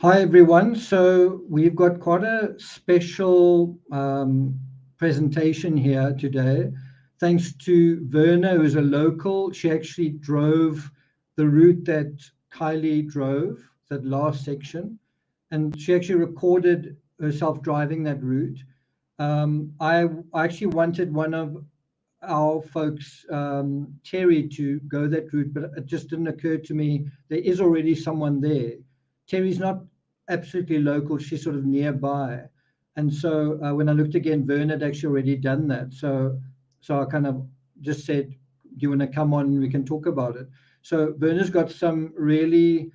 Hi everyone. So we've got quite a special presentation here today. Thanks to Verna, who's a local. She actually drove the route that Kiely drove, that last section, and she actually recorded herself driving that route. I actually wanted one of our folks, Terry, to go that route, but it just didn't occur to me. There is already someone there. Terry's not absolutely local, she's sort of nearby. And so when I looked again, Vern had actually already done that. So I kind of just said, do you want to come on and we can talk about it? So Verna's got some really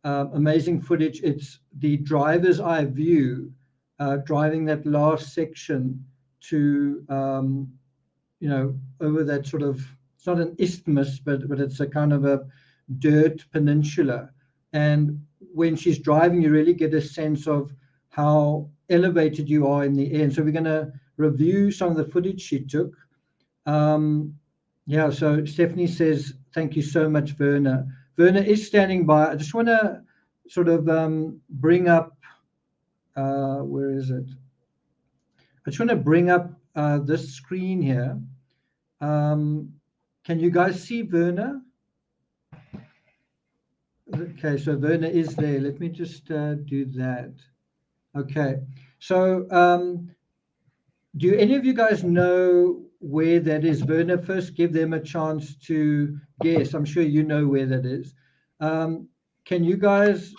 amazing footage. It's the driver's eye view, driving that last section to, over that sort of, it's not an isthmus, but it's a kind of a dirt peninsula. And when she's driving, you really get a sense of how elevated you are in the air. And so we're going to review some of the footage she took. Yeah, so Stephanie says, thank you so much, Verna. Verna is standing by. I just want to sort of bring up, where is it? I just want to bring up this screen here. Can you guys see Verna? Okay, so Verna is there. Let me just do that. Okay, so do any of you guys know where that is? Verna, first give them a chance to guess. I'm sure you know where that is. Can you guys,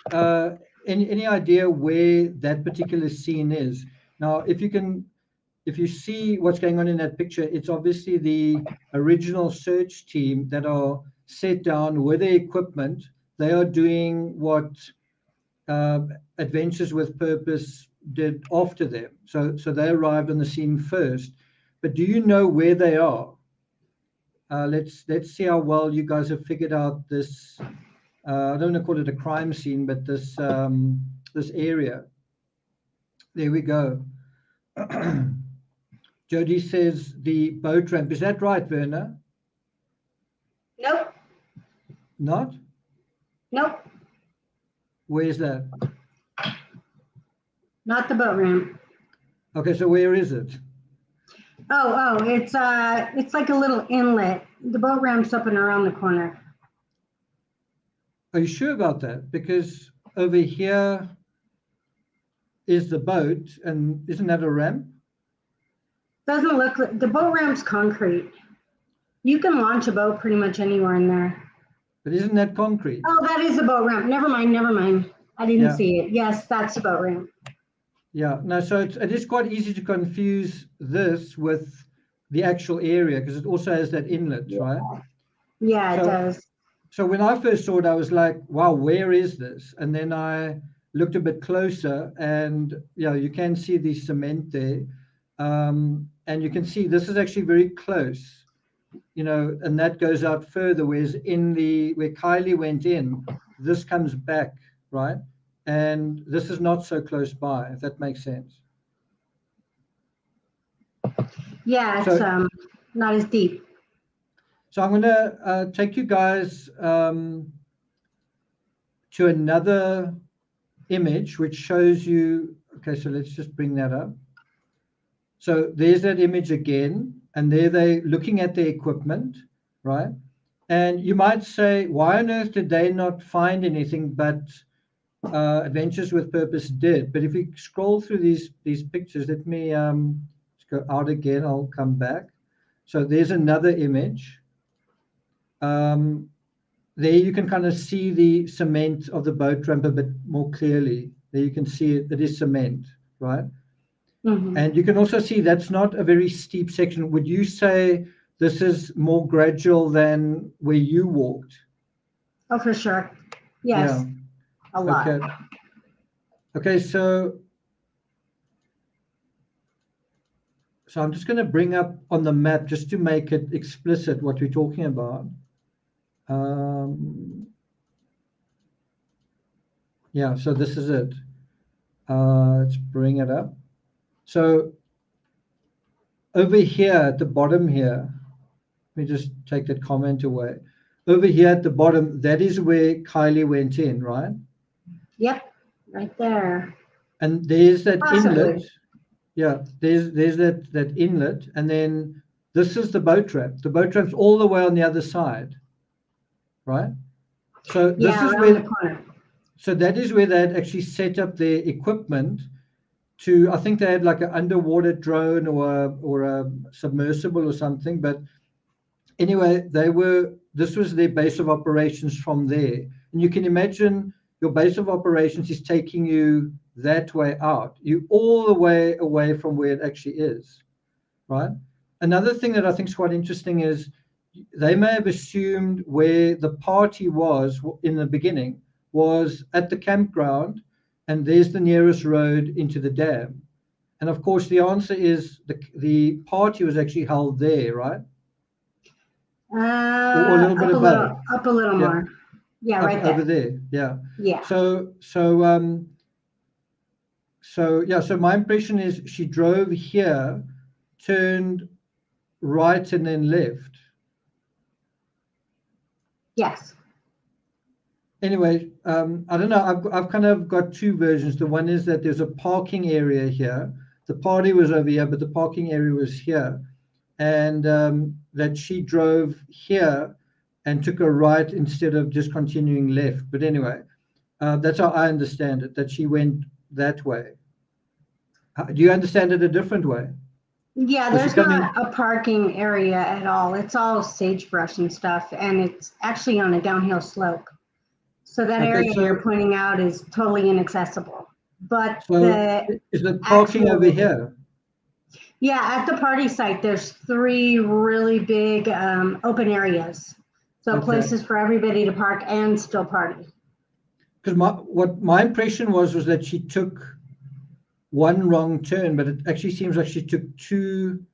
any idea where that particular scene is? Now, if you see what's going on in that picture, it's obviously the original search team that are set down with their equipment. They are doing what Adventures with Purpose did after them. So they arrived on the scene first. But do you know where they are? Let's see how well you guys have figured out this. I don't want to call it a crime scene, but this this area. There we go. Jody says the boat ramp. Is that right, Verna? Nope. Not? Nope. Where's that? Not the boat ramp. Okay, so where is it? Oh, it's like a little inlet. The boat ramp's up and around the corner. Are you sure about that? Because over here is the boat, and isn't that a ramp? Doesn't look like the boat ramp's concrete. You can launch a boat pretty much anywhere in there. But isn't that concrete? Oh, that is a boat ramp. Never mind. I didn't see it. Yes, that's a boat ramp. Yeah, no, so it is quite easy to confuse this with the actual area because it also has that inlet, right? Yeah, it does. So when I first saw it, I was like, wow, where is this? And then I looked a bit closer and, you can see the cement there. And you can see this is actually very close, and that goes out further, whereas where Kiely went in, this comes back, right? And this is not so close by, if that makes sense. Yeah, it's not as deep. So I'm going to take you guys to another image which shows you. Okay, so let's just bring that up. So there's that image again, and there they're looking at the equipment, right? And you might say, why on earth did they not find anything? But Adventures with Purpose did. But if we scroll through these pictures, let me let's go out again. I'll come back. So there's another image. There you can kind of see the cement of the boat ramp a bit more clearly. There you can see it is cement, right? Mm-hmm. And you can also see that's not a very steep section. Would you say this is more gradual than where you walked? Oh, for sure. Yes. Yeah. A lot. Okay, so I'm just going to bring up on the map just to make it explicit what we're talking about. Yeah, so this is it. Let's bring it up. So over here at the bottom here, let me just take that comment away. Over here at the bottom, that is where Kiely went in, right? Yep. Right there. And there's that Possibly. inlet. Yeah, there's that inlet, and then this is the boat ramp. The boat ramp's all the way on the other side, right? So this Yeah, is around where, the corner. so that is where they'd actually set up their equipment to, I think they had like an underwater drone or a submersible or something. But anyway, this was their base of operations from there. And you can imagine your base of operations is taking you that way out. You all the way away from where it actually is, right? Another thing that I think is quite interesting is they may have assumed where the party was in the beginning was at the campground, and there's the nearest road into the dam. And of course, the answer is the party was actually held there, right? Or a little bit above. Up a little Yeah. more. Yeah, Up right over there. there. Yeah. Yeah. So my impression is she drove here, turned right, and then left. Yes. Anyway, I don't know. I've kind of got two versions. The one is that there's a parking area here. The party was over here, but the parking area was here, and that she drove here and took a right instead of just continuing left. But anyway, that's how I understand it. That she went that way. Do you understand it a different way? Yeah, Was she there's coming? not a parking area at all. It's all sagebrush and stuff, and it's actually on a downhill slope. So that Okay, area you're so pointing out is totally inaccessible. But so the is the parking over actual, here? yeah, at the party site, there's 3 really big open areas. So Okay. places for everybody to park and still party. Because what my impression was that she took one wrong turn, but it actually seems like she took two.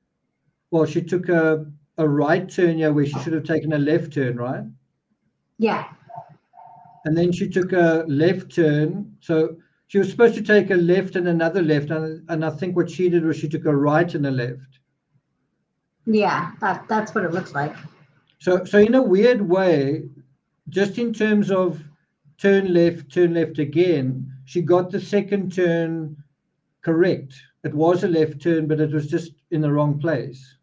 Well, she took a right turn here where she should have taken a left turn, right? Yeah. And then she took a left turn. So she was supposed to take a left and another left. And I think what she did was she took a right and a left. Yeah, that's what it looks like. So in a weird way, just in terms of turn left again, she got the second turn correct. It was a left turn, but it was just in the wrong place.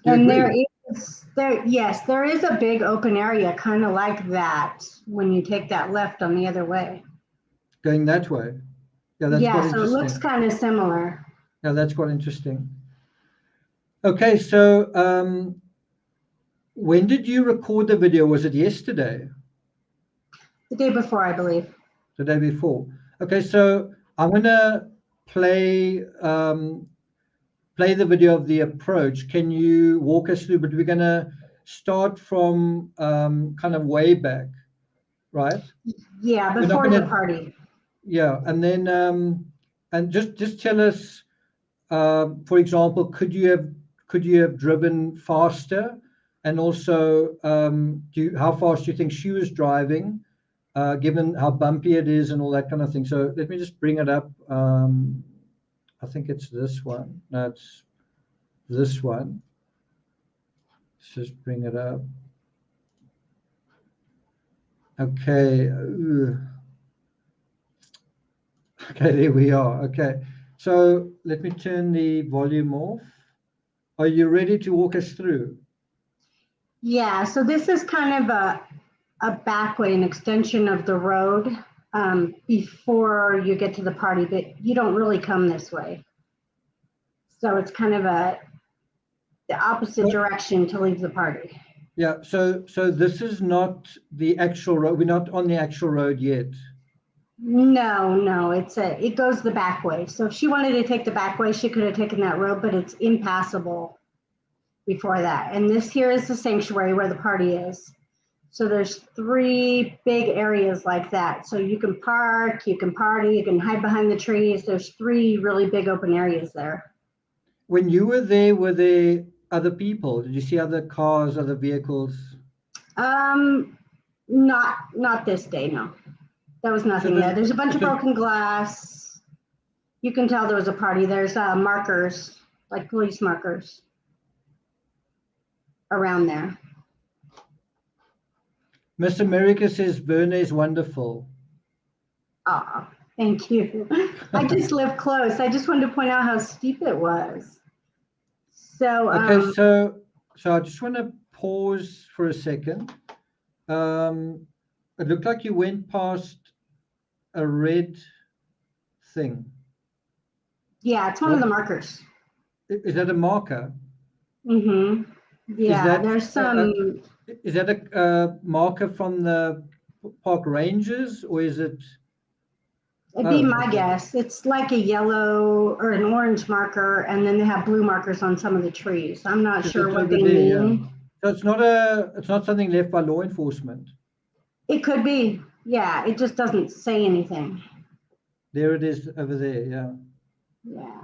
Do you And agree? yes, there is a big open area kind of like that when you take that left on the other way. Going that way. Yeah, that's quite Yeah, so it looks interesting. kind of similar. Yeah, that's quite interesting. Okay, so when did you record the video? Was it yesterday? The day before, I believe. The day before. Okay, so I'm gonna play play the video of the approach. Can you walk us through? But we're gonna start from kind of way back, right? Yeah, We're not before the gonna, party. yeah, and then and just tell us, for example, could you have driven faster, and also how fast do you think she was driving, given how bumpy it is and all that kind of thing. So let me just bring it up. I think it's this one. No, it's this one. Let's just bring it up. Okay. Okay, there we are. Okay. So let me turn the volume off. Are you ready to walk us through? Yeah, so this is kind of a back way, an extension of the road before you get to the party, but you don't really come this way. So it's kind of the opposite direction to leave the party. Yeah, so this is not the actual road. We're not on the actual road yet. No, it goes the back way. So if she wanted to take the back way, she could have taken that road, but it's impassable before that. And this here is the sanctuary where the party is. So there's 3 big areas like that. So you can park, you can party, you can hide behind the trees. There's 3 really big open areas there. When you were there other people? Did you see other cars, other vehicles? Not this day, no. There was nothing there. There's a bunch of broken glass. You can tell there was a party. There's markers, like police markers around there. Miss America says Verne is wonderful. Oh, thank you. I just live close. I just wanted to point out how steep it was. So, Okay, so I just want to pause for a second. It looked like you went past a red thing. yeah, it's one of the markers. Is that a marker? Mm-hmm. Yeah, there's some. Is that a marker from the park rangers, or is it? It'd be my guess. It's like a yellow or an orange marker, and then they have blue markers on some of the trees. I'm not sure what they mean. So it's not something left by law enforcement. It could be. Yeah, it just doesn't say anything. There it is over there. Yeah. Yeah.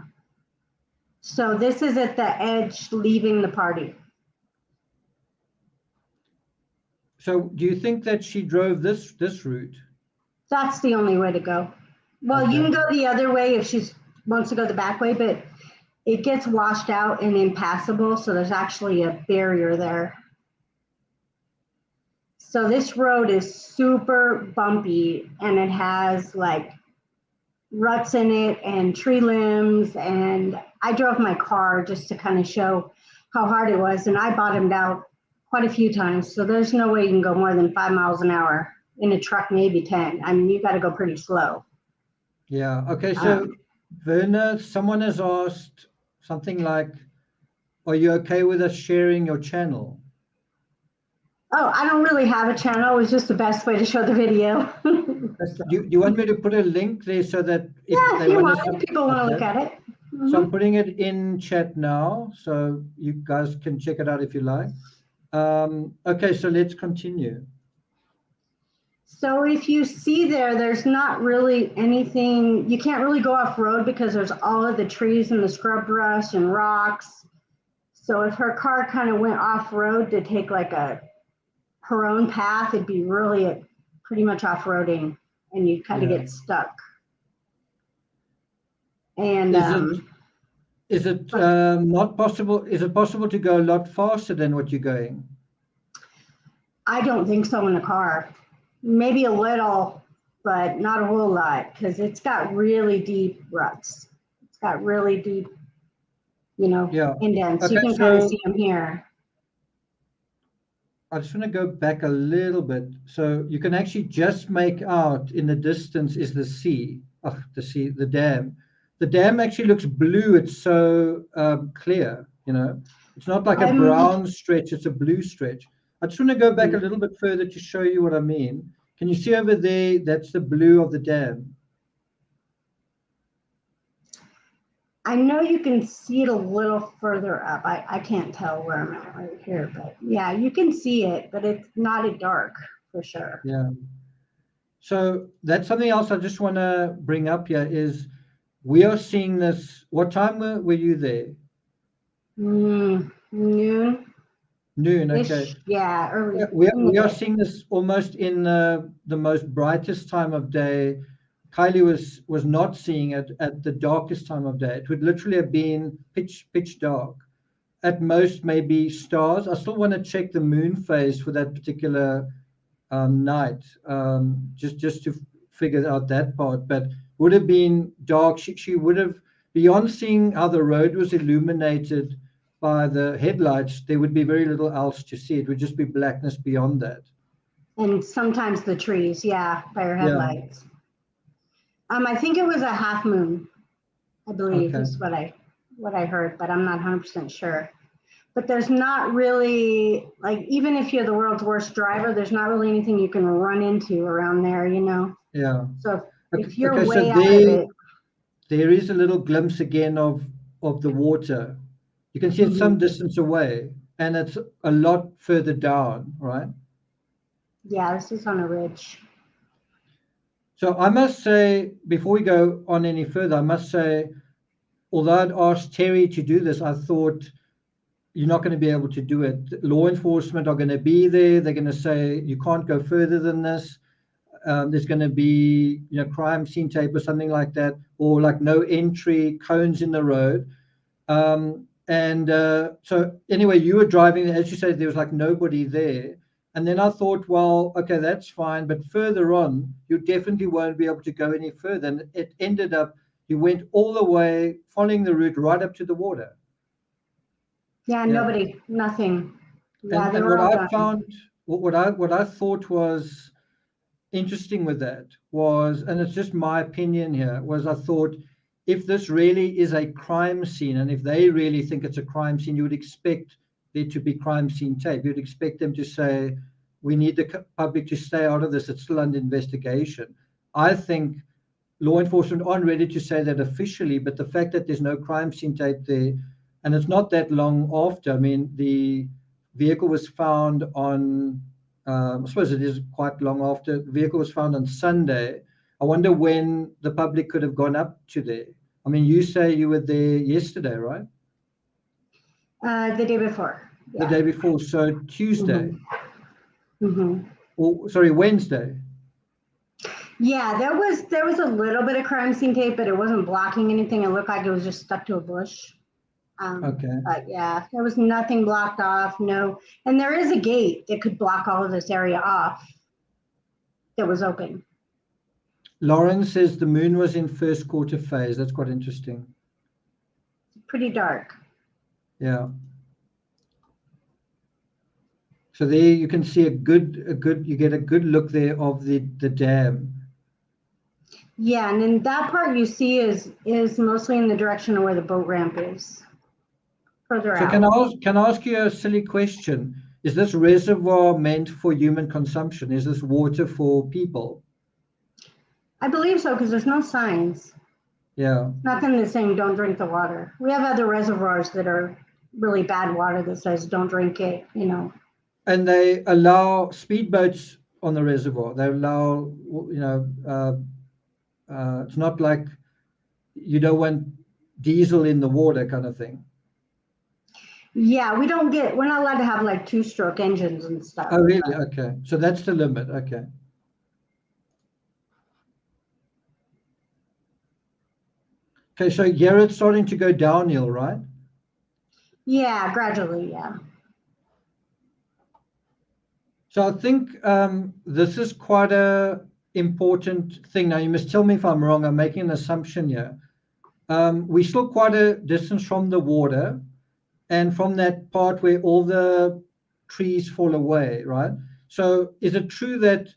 So this is at the edge leaving the party. So do you think that she drove this route? That's the only way to go. Well, okay. You can go the other way if she wants to go the back way, but it gets washed out and impassable. So there's actually a barrier there. So this road is super bumpy and it has like ruts in it and tree limbs. And I drove my car just to kind of show how hard it was. And I bottomed out quite a few times. So there's no way you can go more than 5 miles an hour. In a truck, maybe 10. I mean, you got to go pretty slow. Yeah. Okay. So, Verna, someone has asked something like, are you okay with us sharing your channel? Oh, I don't really have a channel. It was just the best way to show the video. Do you want me to put a link there so that if you want, if people want to look at it. Mm-hmm. So I'm putting it in chat now, so you guys can check it out if you like. Okay, so let's continue. So if you see there's not really anything, you can't really go off road because there's all of the trees and the scrub brush and rocks. So if her car kind of went off road to take like her own path, it'd be really pretty much off-roading and you'd kind of get stuck. And is it not possible? Is it possible to go a lot faster than what you're going? I don't think so in a car. Maybe a little, but not a whole lot because it's got really deep ruts. It's got really deep, indents. Okay, you can kind of see them here. I just want to go back a little bit. So you can actually just make out in the distance is the sea. Oh, the dam. The dam actually looks blue. It's so clear, It's not like a brown stretch. It's a blue stretch. I just want to go back a little bit further to show you what I mean. Can you see over there? That's the blue of the dam. I know you can see it a little further up. I can't tell where I'm at right here, but yeah, you can see it, but it's not a dark for sure. Yeah. So that's something else I just want to bring up here is we are seeing this. What time were you there? Noon. Noon, okay. Yeah, early. We are seeing this almost in the most brightest time of day. Kiely was not seeing it at the darkest time of day. It would literally have been pitch dark. At most, maybe stars. I still want to check the moon phase for that particular night, just to figure out that part. But would have been dark. She would have, beyond seeing how the road was illuminated by the headlights, there would be very little else to see. It would just be blackness beyond that. And sometimes the trees, by her headlights. Yeah. I think it was a half moon, I believe, is what I heard, but I'm not 100% sure. But there's not really, like, even if you're the world's worst driver, there's not really anything you can run into around there, Yeah. So if you're way out of it. There is a little glimpse again of the water. You can see it some distance away, and it's a lot further down, right? Yeah, this is on a ridge. So I must say, before we go on any further, I must say, although I'd asked Terry to do this, I thought you're not going to be able to do it. Law enforcement are going to be there. They're going to say, you can't go further than this. There's going to be, crime scene tape or something like that, or like no entry, cones in the road. So anyway, you were driving, as you said, there was like nobody there. And then I thought, well, okay, that's fine. But further on, you definitely won't be able to go any further. And it ended up, you went all the way, following the route right up to the water. Yeah, nobody, nothing. Yeah, they And were what all I done. found, what I thought was interesting with that was, and it's just my opinion here, was I thought if this really is a crime scene, and if they really think it's a crime scene, you would expect there to be crime scene tape. You'd expect them to say, we need the public to stay out of this. It's still under investigation. I think law enforcement aren't ready to say that officially, but the fact that there's no crime scene tape there, and it's not that long after, I mean, the vehicle was found on, I suppose it is quite long after, the vehicle was found on Sunday. I wonder when the public could have gone up to there. I mean, you say you were there yesterday, right? The day before. The Yeah. day before, so Tuesday. Mm-hmm. Or, sorry, Wednesday. Yeah, there was a little bit of crime scene tape, but it wasn't blocking anything. It looked like it was just stuck to a bush. Okay. But yeah, there was nothing blocked off. No, and there is a gate that could block all of this area off that was open. Lauren says the moon was in first quarter phase. That's quite interesting. Pretty dark. Yeah. So there you can see you get a good look there of the dam. Yeah, and then that part you see is mostly in the direction of where the boat ramp is. Further So out. can I ask you a silly question? Is this reservoir meant for human consumption? Is this water for people? I believe so, because there's no signs. Yeah. Nothing that's saying don't drink the water. We have other reservoirs that are really bad water that says don't drink it, you know. And they allow speedboats on the reservoir. They allow, you know, it's not like you don't want diesel in the water kind of thing. Yeah, we're not allowed to have like 2-stroke engines and stuff. Oh, really? Okay. So that's the limit. Okay. Okay, so here it's starting to go downhill, right? Yeah, gradually, yeah. So I think this is quite a important thing. Now, you must tell me if I'm wrong. I'm making an assumption here. We're still quite a distance from the water and from that part where all the trees fall away, right? So is it true that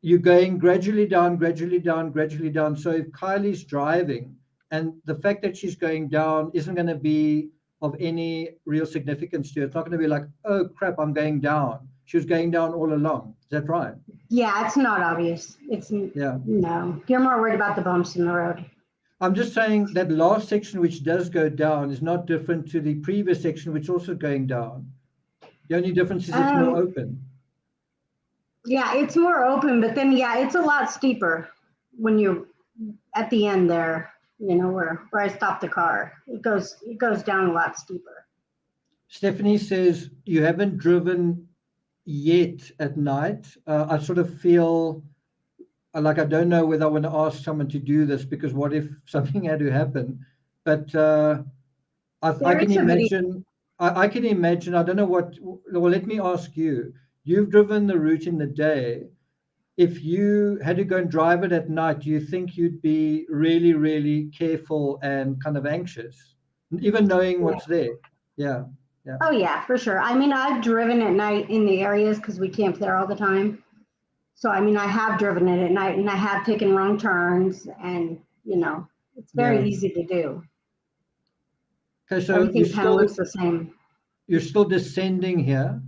you're going gradually down, gradually down, gradually down? So if Kiely's driving and the fact that she's going down isn't going to be of any real significance to her, it's not going to be like, oh, crap, I'm going down. She was going down all along. Is that right? Yeah, it's not obvious. No. You're more worried about the bumps in the road. I'm just saying that last section, which does go down, is not different to the previous section, which also going down. The only difference is it's more open. Yeah, it's more open, but then, yeah, it's a lot steeper when you're at the end there, you know, where I stopped the car. It goes down a lot steeper. Stephanie says, you haven't driven yet at night. I sort of feel like I don't know whether I want to ask someone to do this, because what if something had to happen? But I can imagine, I can imagine, I don't know what, well, let me ask you. You've driven the route in the day. If you had to go and drive it at night, do you think you'd be really, really careful and kind of anxious, even knowing what's there? Yeah. Yeah. Oh, yeah, for sure. I mean, I've driven at night in the areas because we camp there all the time. So, I mean, I have driven it at night and I have taken wrong turns, and, you know, it's very easy to do. Okay, so everything kind of looks the same. You're still descending here.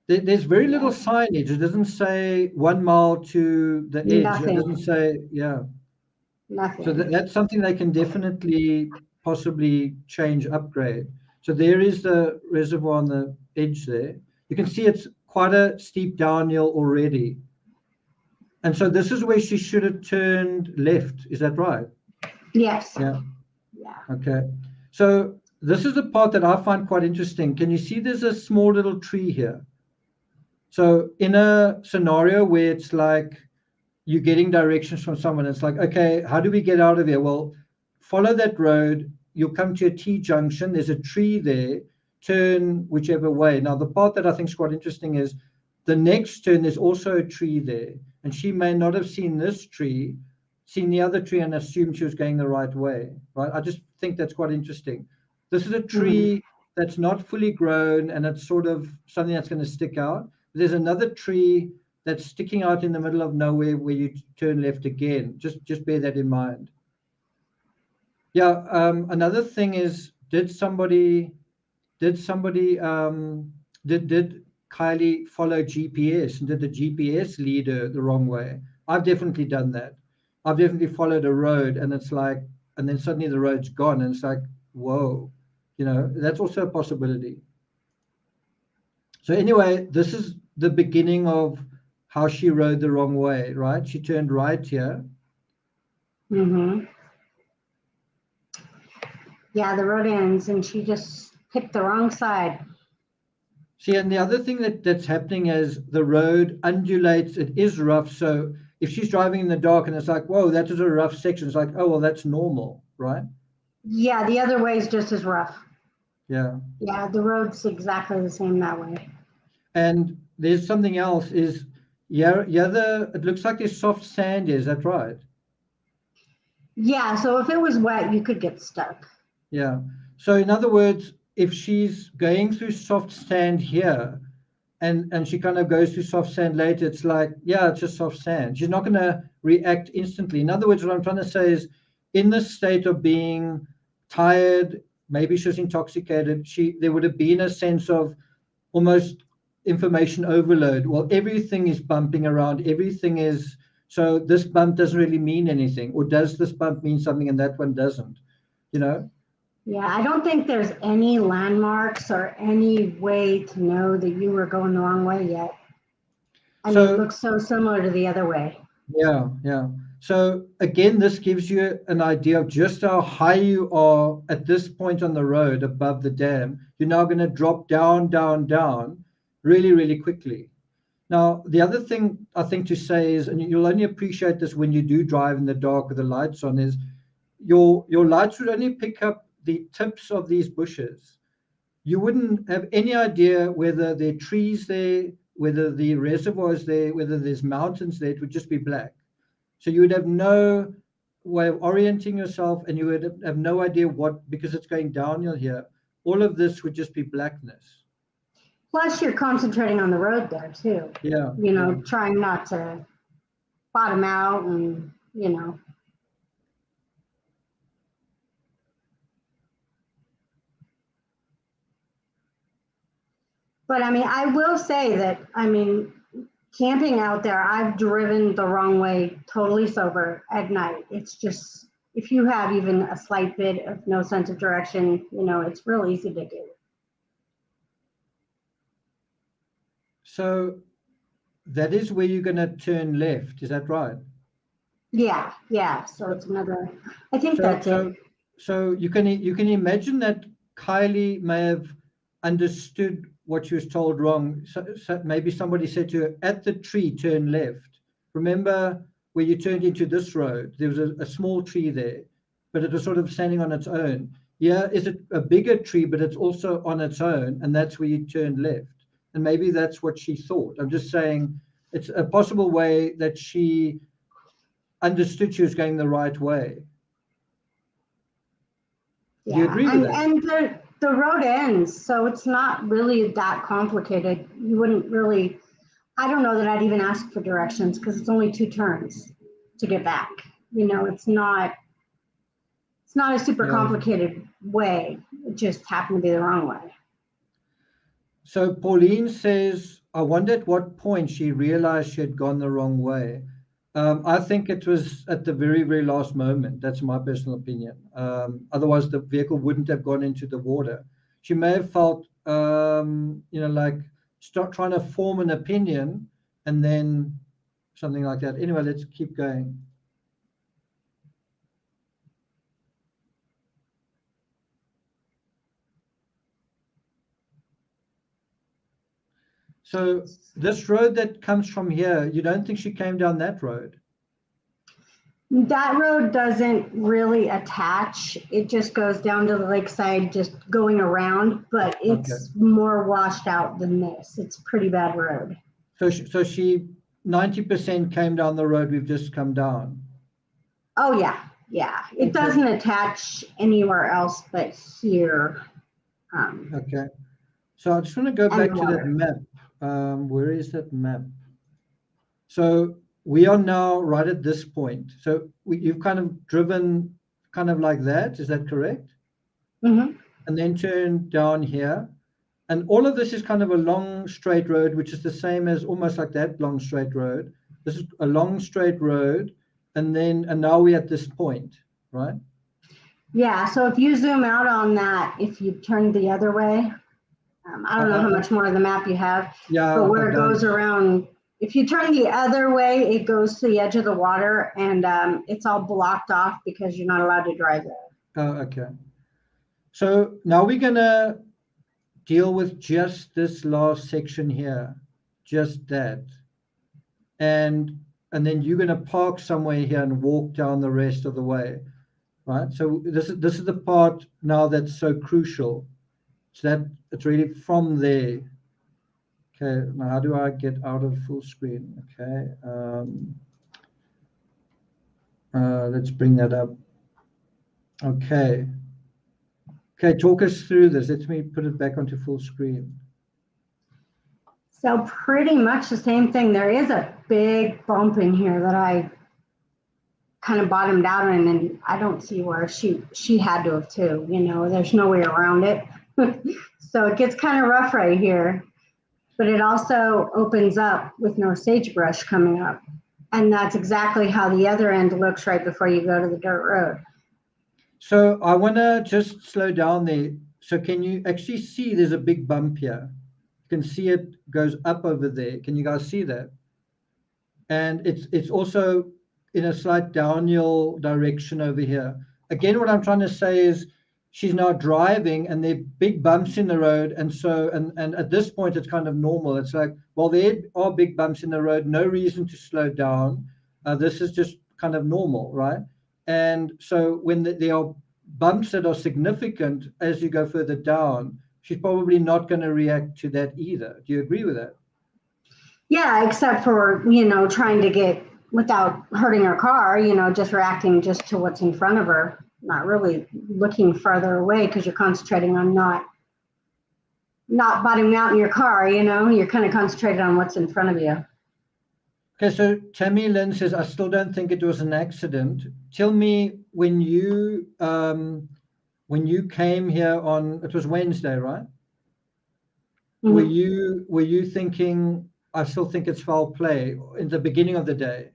There's very little signage. It doesn't say 1 mile to the edge. Nothing. It doesn't say, yeah. Nothing. So that's something they can definitely possibly change, upgrade. So there is the reservoir on the edge there. You can see it's quite a steep downhill already. And so this is where she should have turned left. Is that right? Yes. Yeah. Yeah. Okay. So this is the part that I find quite interesting. Can you see there's a small little tree here? So in a scenario where it's like you're getting directions from someone, it's like, okay, how do we get out of here? Well, follow that road. You'll come to a T junction. There's a tree there. turn whichever way. Now, the part that I think is quite interesting is the next turn, there's also a tree there. And she may not have seen this tree, seen the other tree and assumed she was going the right way, right? I just think that's quite interesting. This is a tree that's not fully grown and it's sort of something that's going to stick out. There's another tree that's sticking out in the middle of nowhere where you turn left again. Just bear that in mind. Yeah, another thing is, did Kiely follow GPS, and did the GPS lead her the wrong way? I've definitely done that. I've definitely followed a road and it's like, and then suddenly the road's gone and it's like, whoa, you know, that's also a possibility. So anyway, this is the beginning of how she rode the wrong way, right? She turned right here. Yeah, the road ends and she just picked the wrong side. See, and the other thing that's happening is the road undulates. It is rough. So if she's driving in the dark and it's like, whoa, that is a rough section, it's like, oh, well, that's normal, right? Yeah, the other way is just as rough. Yeah. Yeah, the road's exactly the same that way. And there's something else is, it looks like there's soft sand here, is that right? Yeah, so if it was wet, you could get stuck. Yeah. So in other words, if she's going through soft sand here and she kind of goes through soft sand later, it's like, yeah, it's just soft sand. She's not going to react instantly. In other words, what I'm trying to say is, in this state of being tired, maybe she was intoxicated, there would have been a sense of almost information overload. Well, everything is bumping around, everything is, so this bump doesn't really mean anything, or does this bump mean something and that one doesn't, you know? Yeah, I don't think there's any landmarks or any way to know that you were going the wrong way yet. I mean, it looks so similar to the other way. Yeah, yeah. So again, this gives you an idea of just how high you are at this point on the road above the dam. You're now going to drop down, down, down really, really quickly. Now, the other thing I think to say is, and you'll only appreciate this when you do drive in the dark with the lights on, is your lights would only pick up the tips of these bushes. You wouldn't have any idea whether there are trees there, whether the reservoir is there, whether there's mountains there. It would just be black. So you would have no way of orienting yourself, and you would have no idea what, because it's going downhill here. All of this would just be blackness. Plus, you're concentrating on the road there too. Yeah. You know, trying not to bottom out and, you know. But I mean, I will say that, I mean, camping out there, I've driven the wrong way totally sober at night. It's just, if you have even a slight bit of no sense of direction, you know, it's real easy to do. So that is where you're going to turn left. Is that right? Yeah, yeah. So it's another, I think that's it. So you can imagine that Kiely may have understood what she was told wrong. So maybe somebody said to her, at the tree, turn left. Remember where you turned into this road, there was a small tree there, but it was sort of standing on its own. Yeah, is it a bigger tree, but it's also on its own, and that's where you turned left. And maybe that's what she thought. I'm just saying it's a possible way that she understood she was going the right way. Yeah. Do you agree with that? And the road ends, so it's not really that complicated. You wouldn't really, I don't know that I'd even ask for directions because it's only 2 turns to get back. You know, it's not a super complicated way. It just happened to be the wrong way. So Pauline says, I wonder at what point she realized she had gone the wrong way. I think it was at the very, very last moment. That's my personal opinion. Otherwise, the vehicle wouldn't have gone into the water. She may have felt, like start trying to form an opinion and then something like that. Anyway, let's keep going. So this road that comes from here, you don't think she came down that road? That road doesn't really attach. It just goes down to the lakeside, just going around, but it's more washed out than this. It's a pretty bad road. So she 90% came down the road we've just come down. Oh yeah, yeah. It doesn't attach anywhere else but here. Okay. So I just want to go back to that map. Where is that map? So we are now right at this point. So you've kind of driven kind of like that. Is that correct? Mm-hmm. And then turn down here. And all of this is kind of a long straight road, which is the same as almost like that long straight road. This is a long straight road. And now we're at this point, right? Yeah. So if you zoom out on that, if you turn the other way, I don't know how much more of the map you have, but where it goes around, if you turn the other way, it goes to the edge of the water, and it's all blocked off because you're not allowed to drive there. Oh, okay. So now we're going to deal with just this last section here, just that. And then you're going to park somewhere here and walk down the rest of the way, right? So this is the part now that's so crucial. So that it's really from there. Okay, now how do I get out of full screen? Okay, let's bring that up. Okay, talk us through this. Let me put it back onto full screen. So pretty much the same thing. There is a big bump in here that I kind of bottomed out in, and I don't see where she had to have too. You know, there's no way around it. So it gets kind of rough right here, but it also opens up with no sagebrush coming up. And that's exactly how the other end looks right before you go to the dirt road. So I want to just slow down there. So can you actually see there's a big bump here? You can see it goes up over there. Can you guys see that? And it's also in a slight downhill direction over here. Again, what I'm trying to say is she's now driving and there are big bumps in the road. And so, and at this point, it's kind of normal. It's like, well, there are big bumps in the road, no reason to slow down. This is just kind of normal, right? And so when there are bumps that are significant as you go further down, she's probably not going to react to that either. Do you agree with that? Yeah, except for, you know, trying to get, without hurting her car, you know, just reacting just to what's in front of her, not really looking farther away because you're concentrating on not bottoming out in your car, you know, you're kind of concentrated on what's in front of you. Okay, so Tammy Lynn says, I still don't think it was an accident. Tell me, when you came here on, it was Wednesday, right? Mm-hmm. Were you thinking, I still think it's foul play in the beginning of the day?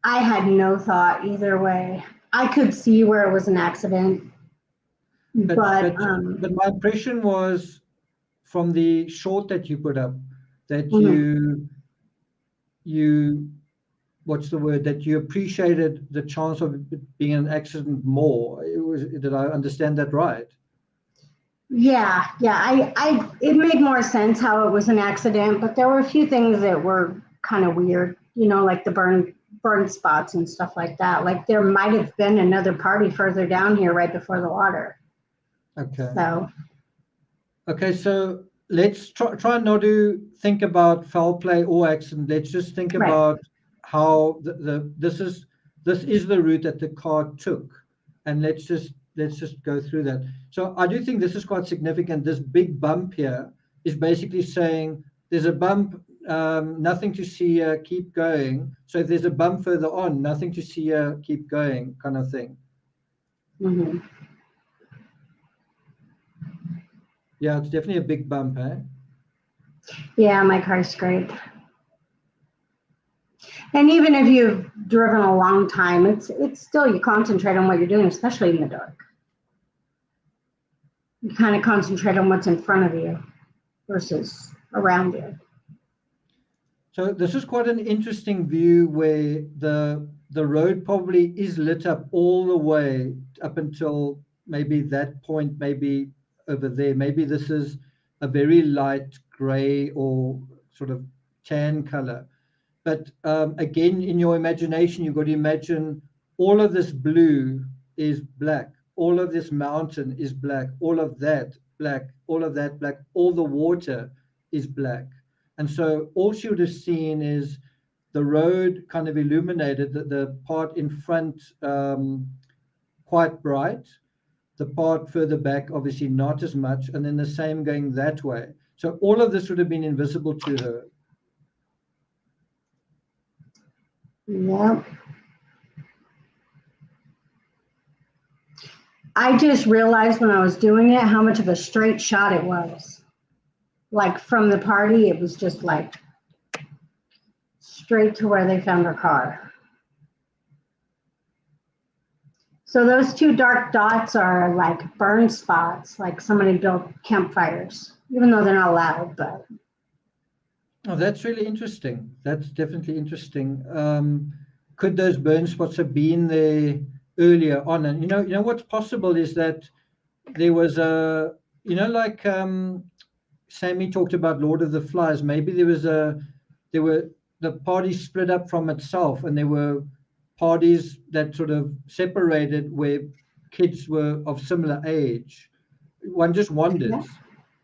I had no thought either way. I could see where it was an accident, but my impression was from the short that you put up that mm-hmm. you what's the word, that you appreciated the chance of it being an accident more. Did I understand that right? Yeah. It made more sense how it was an accident, but there were a few things that were kind of weird, you know, like the burn spots and stuff like that. Like there might have been another party further down here right before the water. Okay, so let's try not to think about foul play or accident. Let's just think about how this is the route that the car took, and let's just go through that. So I do think this is quite significant. This big bump here is basically saying there's a bump, nothing to see here, keep going. So if there's a bump further on, nothing to see here, keep going, kind of thing. Mm-hmm. Yeah, it's definitely a big bump, eh? Yeah, my car's great. And even if you've driven a long time, it's still, you concentrate on what you're doing, especially in the dark. You kind of concentrate on what's in front of you versus around you. So this is quite an interesting view where the road probably is lit up all the way up until maybe that point, maybe over there. Maybe this is a very light gray or sort of tan color. But again, in your imagination, you've got to imagine all of this blue is black. All of this mountain is black. All of that black. All of that black. All the water is black. And so all she would have seen is the road kind of illuminated, the part in front quite bright, the part further back obviously not as much, and then the same going that way. So all of this would have been invisible to her. Yep. I just realized when I was doing it how much of a straight shot it was. Like from the party, it was just like straight to where they found her car. So those two dark dots are like burn spots, like somebody built campfires, even though they're not loud, but. Oh, that's really interesting. That's definitely interesting. Could those burn spots have been there earlier on? And you know what's possible is that there was a, like Sammy talked about Lord of the Flies. Maybe the party split up from itself, and there were parties that sort of separated where kids were of similar age. One just wonders,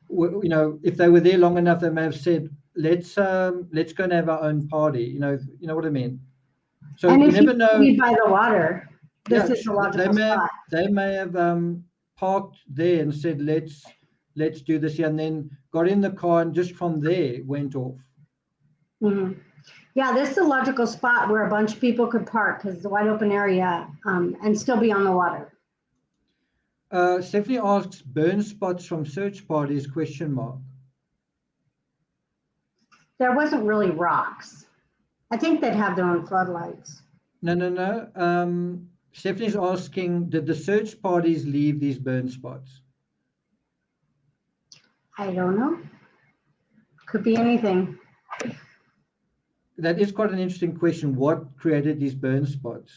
if they were there long enough, they may have said, let's go and have our own party. You know what I mean? So and you if never you know. by the water, this is the logical spot. They may have parked there and said, let's do this here, and then got in the car and just from there went off. Mm-hmm. Yeah, this is a logical spot where a bunch of people could park because it's a wide open area and still be on the water. Stephanie asks, burn spots from search parties, ? There wasn't really rocks. I think they'd have their own floodlights. No. Stephanie's asking, did the search parties leave these burn spots? I don't know. Could be anything. That is quite an interesting question. What created these burn spots?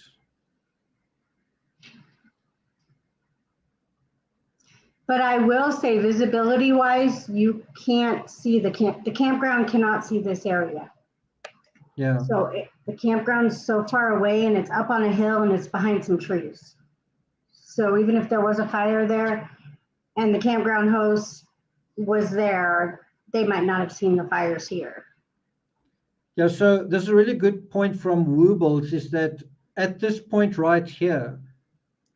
But I will say, visibility-wise, you can't see the campground cannot see this area. Yeah. So the campground's so far away, and it's up on a hill, and it's behind some trees. So even if there was a fire there, and the campground host was there, they might not have seen the fires here. Yeah, so there's a really good point from Woobles, is that at this point right here,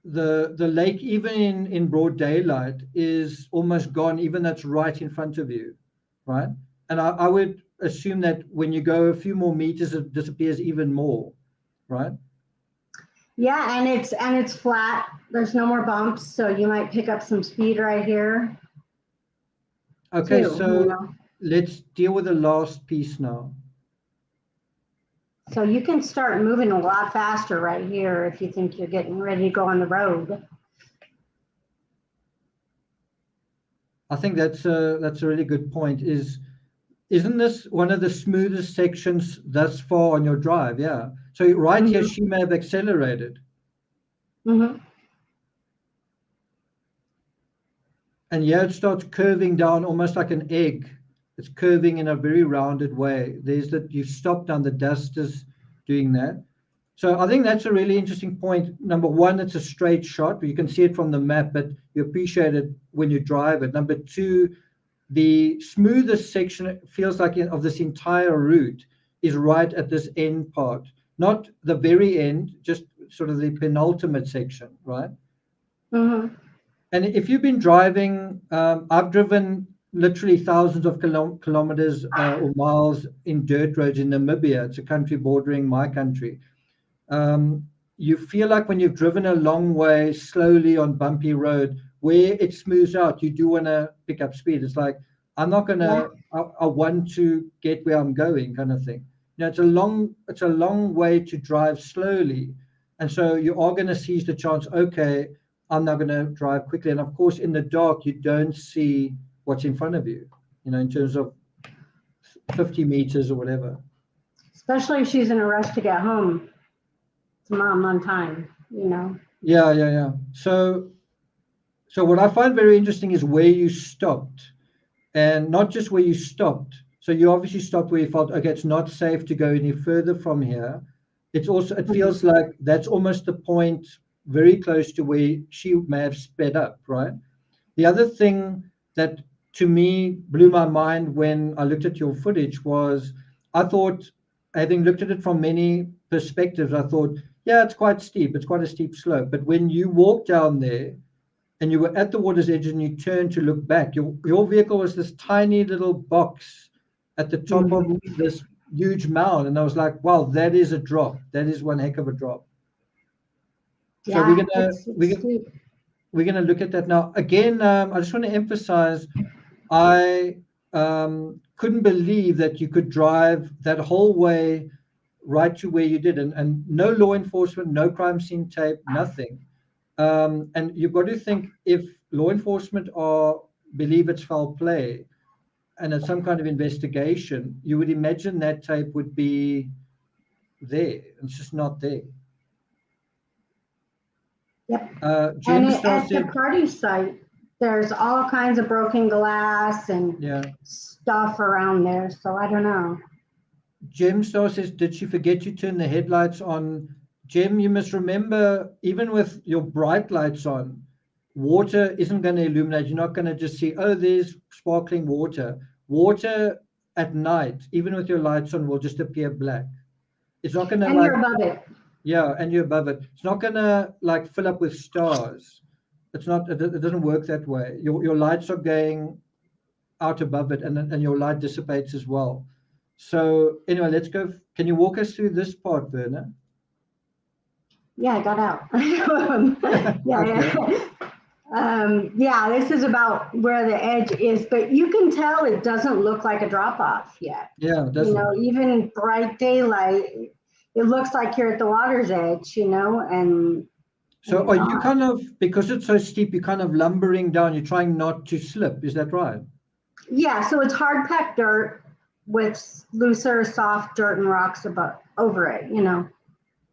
the lake, even in broad daylight, is almost gone, even that's right in front of you, right? And I would assume that when you go a few more meters, it disappears even more, right? Yeah, and it's flat. There's no more bumps, so you might pick up some speed right here. Okay, so let's deal with the last piece now. So you can start moving a lot faster right here if you think you're getting ready to go on the road. I think that's a really good point. Isn't this one of the smoothest sections thus far on your drive? Yeah. So right here, she may have accelerated. Mm-hmm. And here it starts curving down almost like an egg. It's curving in a very rounded way. There's that you stop down, the dust is doing that. So I think that's a really interesting point. Number one, it's a straight shot, but you can see it from the map, but you appreciate it when you drive it. Number two, the smoothest section, it feels like of this entire route, is right at this end part, not the very end, just sort of the penultimate section, right? Mm-hmm. And if you've been driving, I've driven literally thousands of kilometers or miles in dirt roads in Namibia. It's a country bordering my country. You feel like when you've driven a long way slowly on bumpy road, where it smooths out, you do want to pick up speed. It's like, I'm not going to, I want to get where I'm going, kind of thing. It's a long way to drive slowly. And so you are going to seize the chance, okay, I'm not going to drive quickly. And of course, in the dark, you don't see what's in front of you, in terms of 50 meters or whatever. Especially if she's in a rush to get home to mom on time, Yeah. So what I find very interesting is where you stopped, and not just where you stopped. So you obviously stopped where you felt, okay, it's not safe to go any further from here. It's also, it feels like that's almost the point very close to where she may have sped up, right? The other thing that to me blew my mind when I looked at your footage was I thought, having looked at it from many perspectives, I thought, yeah, it's quite steep. It's quite a steep slope. But when you walk down there and you were at the water's edge and you turned to look back, your vehicle was this tiny little box at the top of this huge mound. And I was like, wow, that is a drop. That is one heck of a drop. Yeah, so we're gonna look at that now. Again, I just want to emphasize, I couldn't believe that you could drive that whole way right to where you did, and no law enforcement, no crime scene tape, nothing. And you've got to think, if law enforcement believe it's foul play and it's some kind of investigation, you would imagine that tape would be there. It's just not there. Yep. Jim And at the party site, there's all kinds of broken glass and stuff around there. So I don't know. Jim Star says, did she forget to turn the headlights on? Jim, you must remember, even with your bright lights on, water isn't going to illuminate. You're not going to just see, oh, there's sparkling water. Water at night, even with your lights on, will just appear black. It's not going to you're above it. Yeah, and you're above it. It's not going to like fill up with stars. It's not. It doesn't work that way. Your lights are going out above it, and your light dissipates as well. So anyway, let's go. Can you walk us through this part, Werner? Yeah, I got out. This is about where the edge is, but you can tell it doesn't look like a drop off yet. Yeah, it doesn't. You know, even bright daylight, it looks like you're at the water's edge, you know, and so are you kind of, because it's so steep, you're kind of lumbering down, you're trying not to slip, is that right? Yeah, so it's hard packed dirt with looser, soft dirt and rocks over it, you know.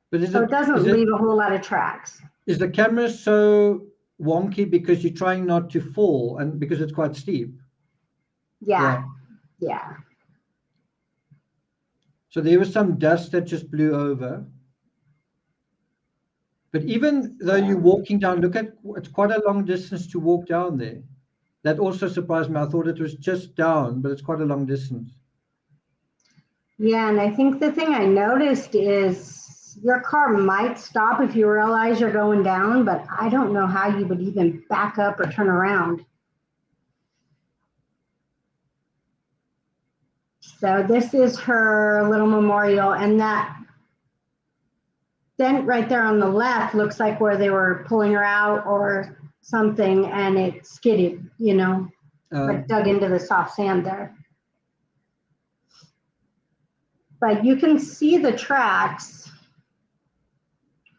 But it doesn't leave a whole lot of tracks. Is the camera so wonky because you're trying not to fall and because it's quite steep? Yeah. So there was some dust that just blew over. But even though you're walking down, look at, it's quite a long distance to walk down there. That also surprised me. I thought it was just down, but it's quite a long distance. Yeah, and I think the thing I noticed is your car might stop if you realize you're going down, but I don't know how you would even back up or turn around. So this is her little memorial, and that dent right there on the left looks like where they were pulling her out or something, and it skidded, you know, like dug into the soft sand there. But you can see the tracks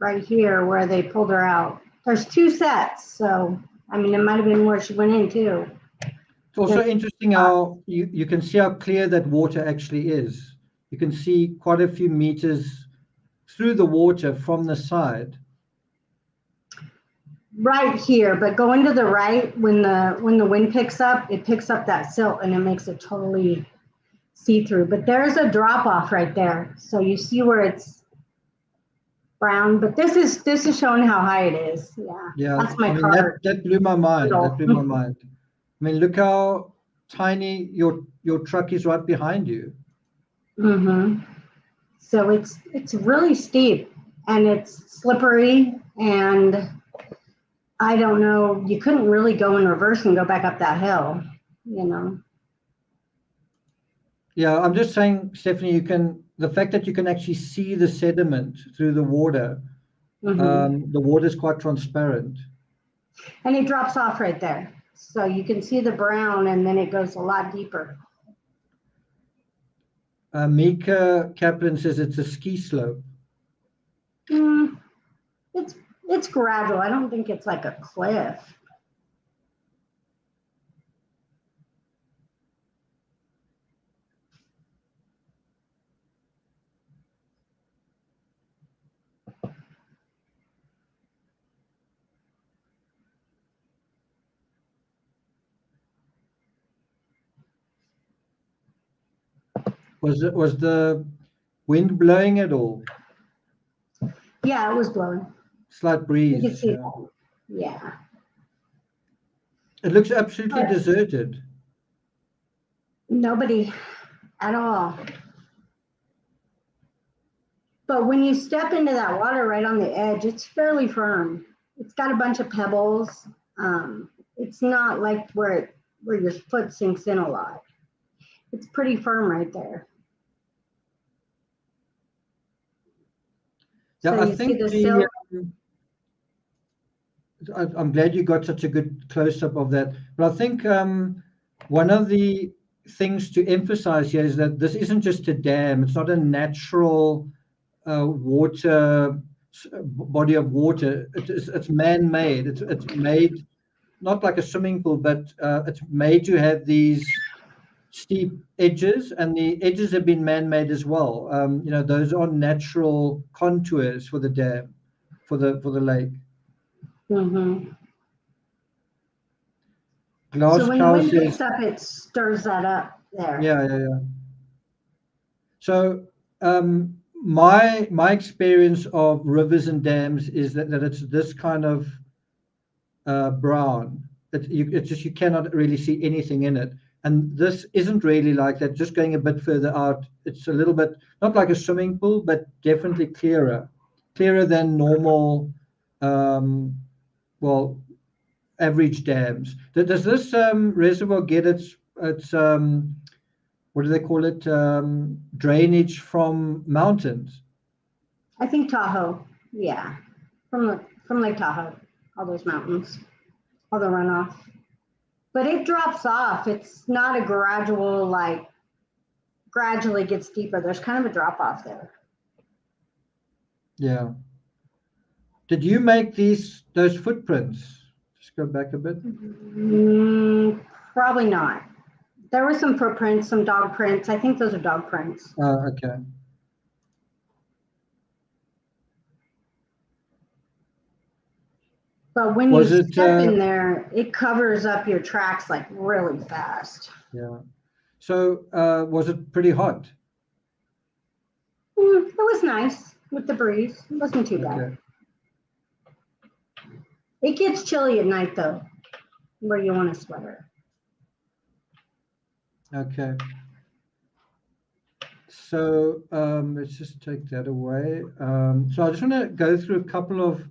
right here where they pulled her out. There's two sets, so I mean, it might have been where she went in too. It's also interesting how you can see how clear that water actually is. You can see quite a few meters through the water from the side. Right here, but going to the right, when the wind picks up, it picks up that silt and it makes it totally see-through. But there's a drop off right there, so you see where it's brown. But this is showing how high it is. Yeah, that's my car. That blew my mind. That blew my mind. I mean, look how tiny your truck is right behind you. So it's really steep and it's slippery, and I don't know, you couldn't really go in reverse and go back up that hill, you know. Yeah, I'm just saying, Stephanie, the fact that you can actually see the sediment through the water, the water is quite transparent. And it drops off right there. So you can see the brown and then it goes a lot deeper. Mika Kaplan says it's a ski slope. It's gradual. I don't think it's like a cliff. Was the wind blowing at all? Yeah, it was blowing. Slight You can breeze. see Yeah. that. Yeah. It looks absolutely But deserted. nobody at all. But when you step into that water right on the edge, it's fairly firm. It's got a bunch of pebbles. It's not like where your foot sinks in a lot. It's pretty firm right there. Yeah, So I you think see the I'm glad you got such a good close-up of that. But I think one of the things to emphasize here is that this isn't just a dam. It's not a natural water body of water. It's man-made. It's made not like a swimming pool, but it's made to have these steep edges, and the edges have been man-made as well. You know, those are natural contours for the dam, for the lake. Mm-hmm. Glass So when the cow wind says, picks up, it stirs that up there. yeah. So my experience of rivers and dams is that it's this kind of brown. It's just you cannot really see anything in it. And this isn't really like that. Just going a bit further out, it's a little bit not like a swimming pool, but definitely clearer than normal. Well, average dams. Does this reservoir get its what do they call it? Drainage from mountains? I think Tahoe, yeah, from Lake Tahoe, all those mountains, all the runoff. But it drops off. It's not a gradual, like gradually gets deeper. There's kind of a drop off there. Yeah. Did you make those footprints? Just go back a bit. Probably not. There were some footprints, some dog prints. I think those are dog prints. Okay. But when Was you it, step in there, it covers up your tracks like really fast. Yeah. So was it pretty hot? It was nice with the breeze. It wasn't too bad. Okay. It gets chilly at night though, where you want a sweater. Okay. So let's just take that away. So I just want to go through a couple of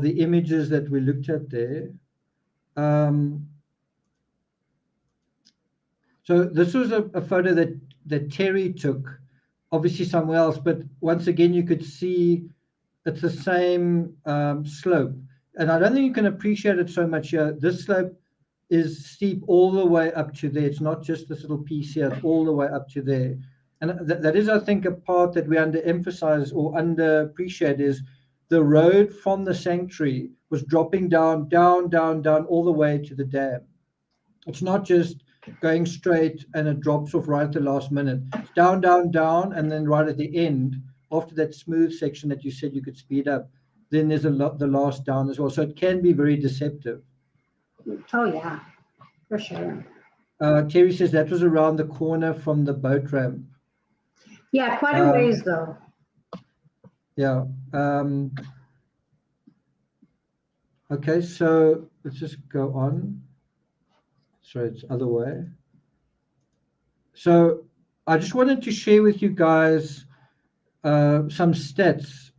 the images that we looked at there. So this was a photo that Terry took, obviously somewhere else, but once again you could see it's the same slope. And I don't think you can appreciate it so much here. This slope is steep all the way up to there. It's not just this little piece here, it's all the way up to there. And that is, I think, a part that we underemphasize or underappreciate is the road from the sanctuary was dropping down, all the way to the dam. It's not just going straight and it drops off right at the last minute. It's down, and then right at the end, after that smooth section that you said you could speed up, then there's the last down as well. So it can be very deceptive. Oh yeah, for sure. Terry says that was around the corner from the boat ramp. Yeah, quite a ways though. Yeah. Okay, so let's just go on. Sorry, it's other way. So I just wanted to share with you guys some stats.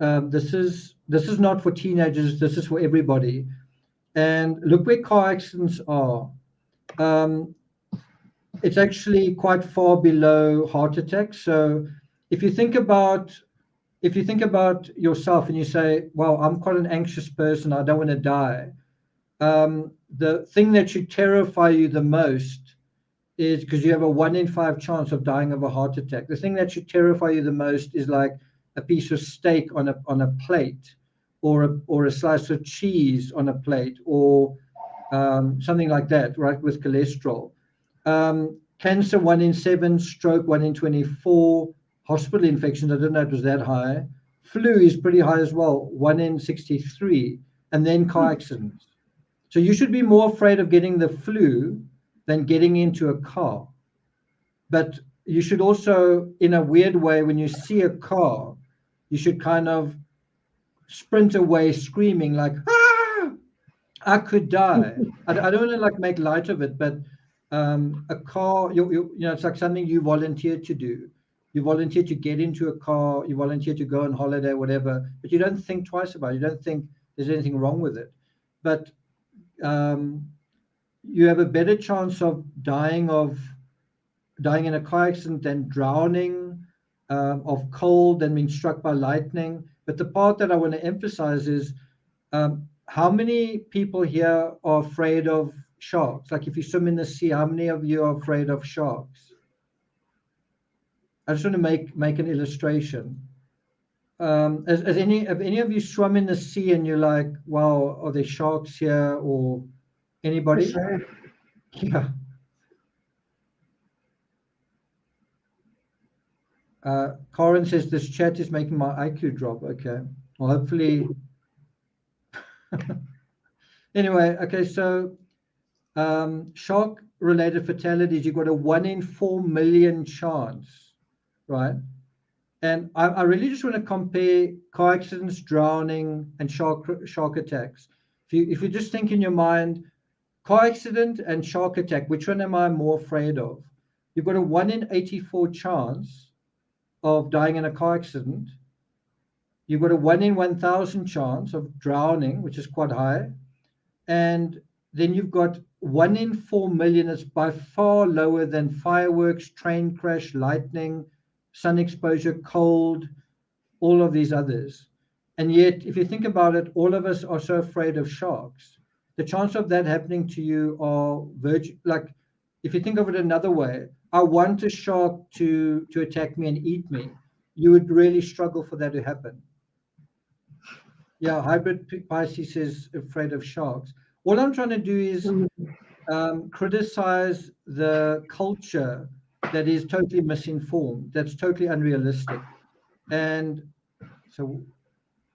This is not for teenagers. This is for everybody. And look where car accidents are. It's actually quite far below heart attacks. So if you think about yourself and you say, "Well, I'm quite an anxious person. I don't want to die." The thing that should terrify you the most is because you have a 1 in 5 chance of dying of a heart attack. The thing that should terrify you the most is like a piece of steak on a plate, or a slice of cheese on a plate, or something like that, right? With cholesterol, cancer 1 in 7, stroke 1 in 24, hospital infections. I didn't know it was that high. Flu is pretty high as well, 1 in 63, and then car accidents. So you should be more afraid of getting the flu than getting into a car. But you should also, in a weird way, when you see a car, you should kind of sprint away screaming like, ah, I could die. I don't want to like make light of it, but a car, you know, it's like something you volunteer to do. You volunteer to get into a car, you volunteer to go on holiday, whatever, but you don't think twice about it. You don't think there's anything wrong with it. But you have a better chance of dying in a car accident than drowning, of cold, than being struck by lightning. But the part that I want to emphasize is how many people here are afraid of sharks? Like if you swim in the sea, how many of you are afraid of sharks? I just want to make an illustration. Have any of you swum in the sea and you're like, wow, are there sharks here, or anybody? For sure. Yeah. Corin says this chat is making my IQ drop. Okay. Well, hopefully. Anyway, okay, so shark-related fatalities, you've got a 1 in 4 million chance, right? And I really just want to compare car accidents, drowning, and shark attacks. If you just think in your mind, car accident and shark attack, which one am I more afraid of? You've got a 1 in 84 chance of dying in a car accident. You've got a 1 in 1,000 chance of drowning, which is quite high. And then you've got 1 in 4 million. It's by far lower than fireworks, train crash, lightning, sun exposure, cold, all of these others. And yet, if you think about it, all of us are so afraid of sharks. The chance of that happening to you are like, if you think of it another way, I want a shark to attack me and eat me. You would really struggle for that to happen. Yeah, hybrid Pisces is afraid of sharks. All I'm trying to do is criticize the culture that is totally misinformed, that's totally unrealistic. And so,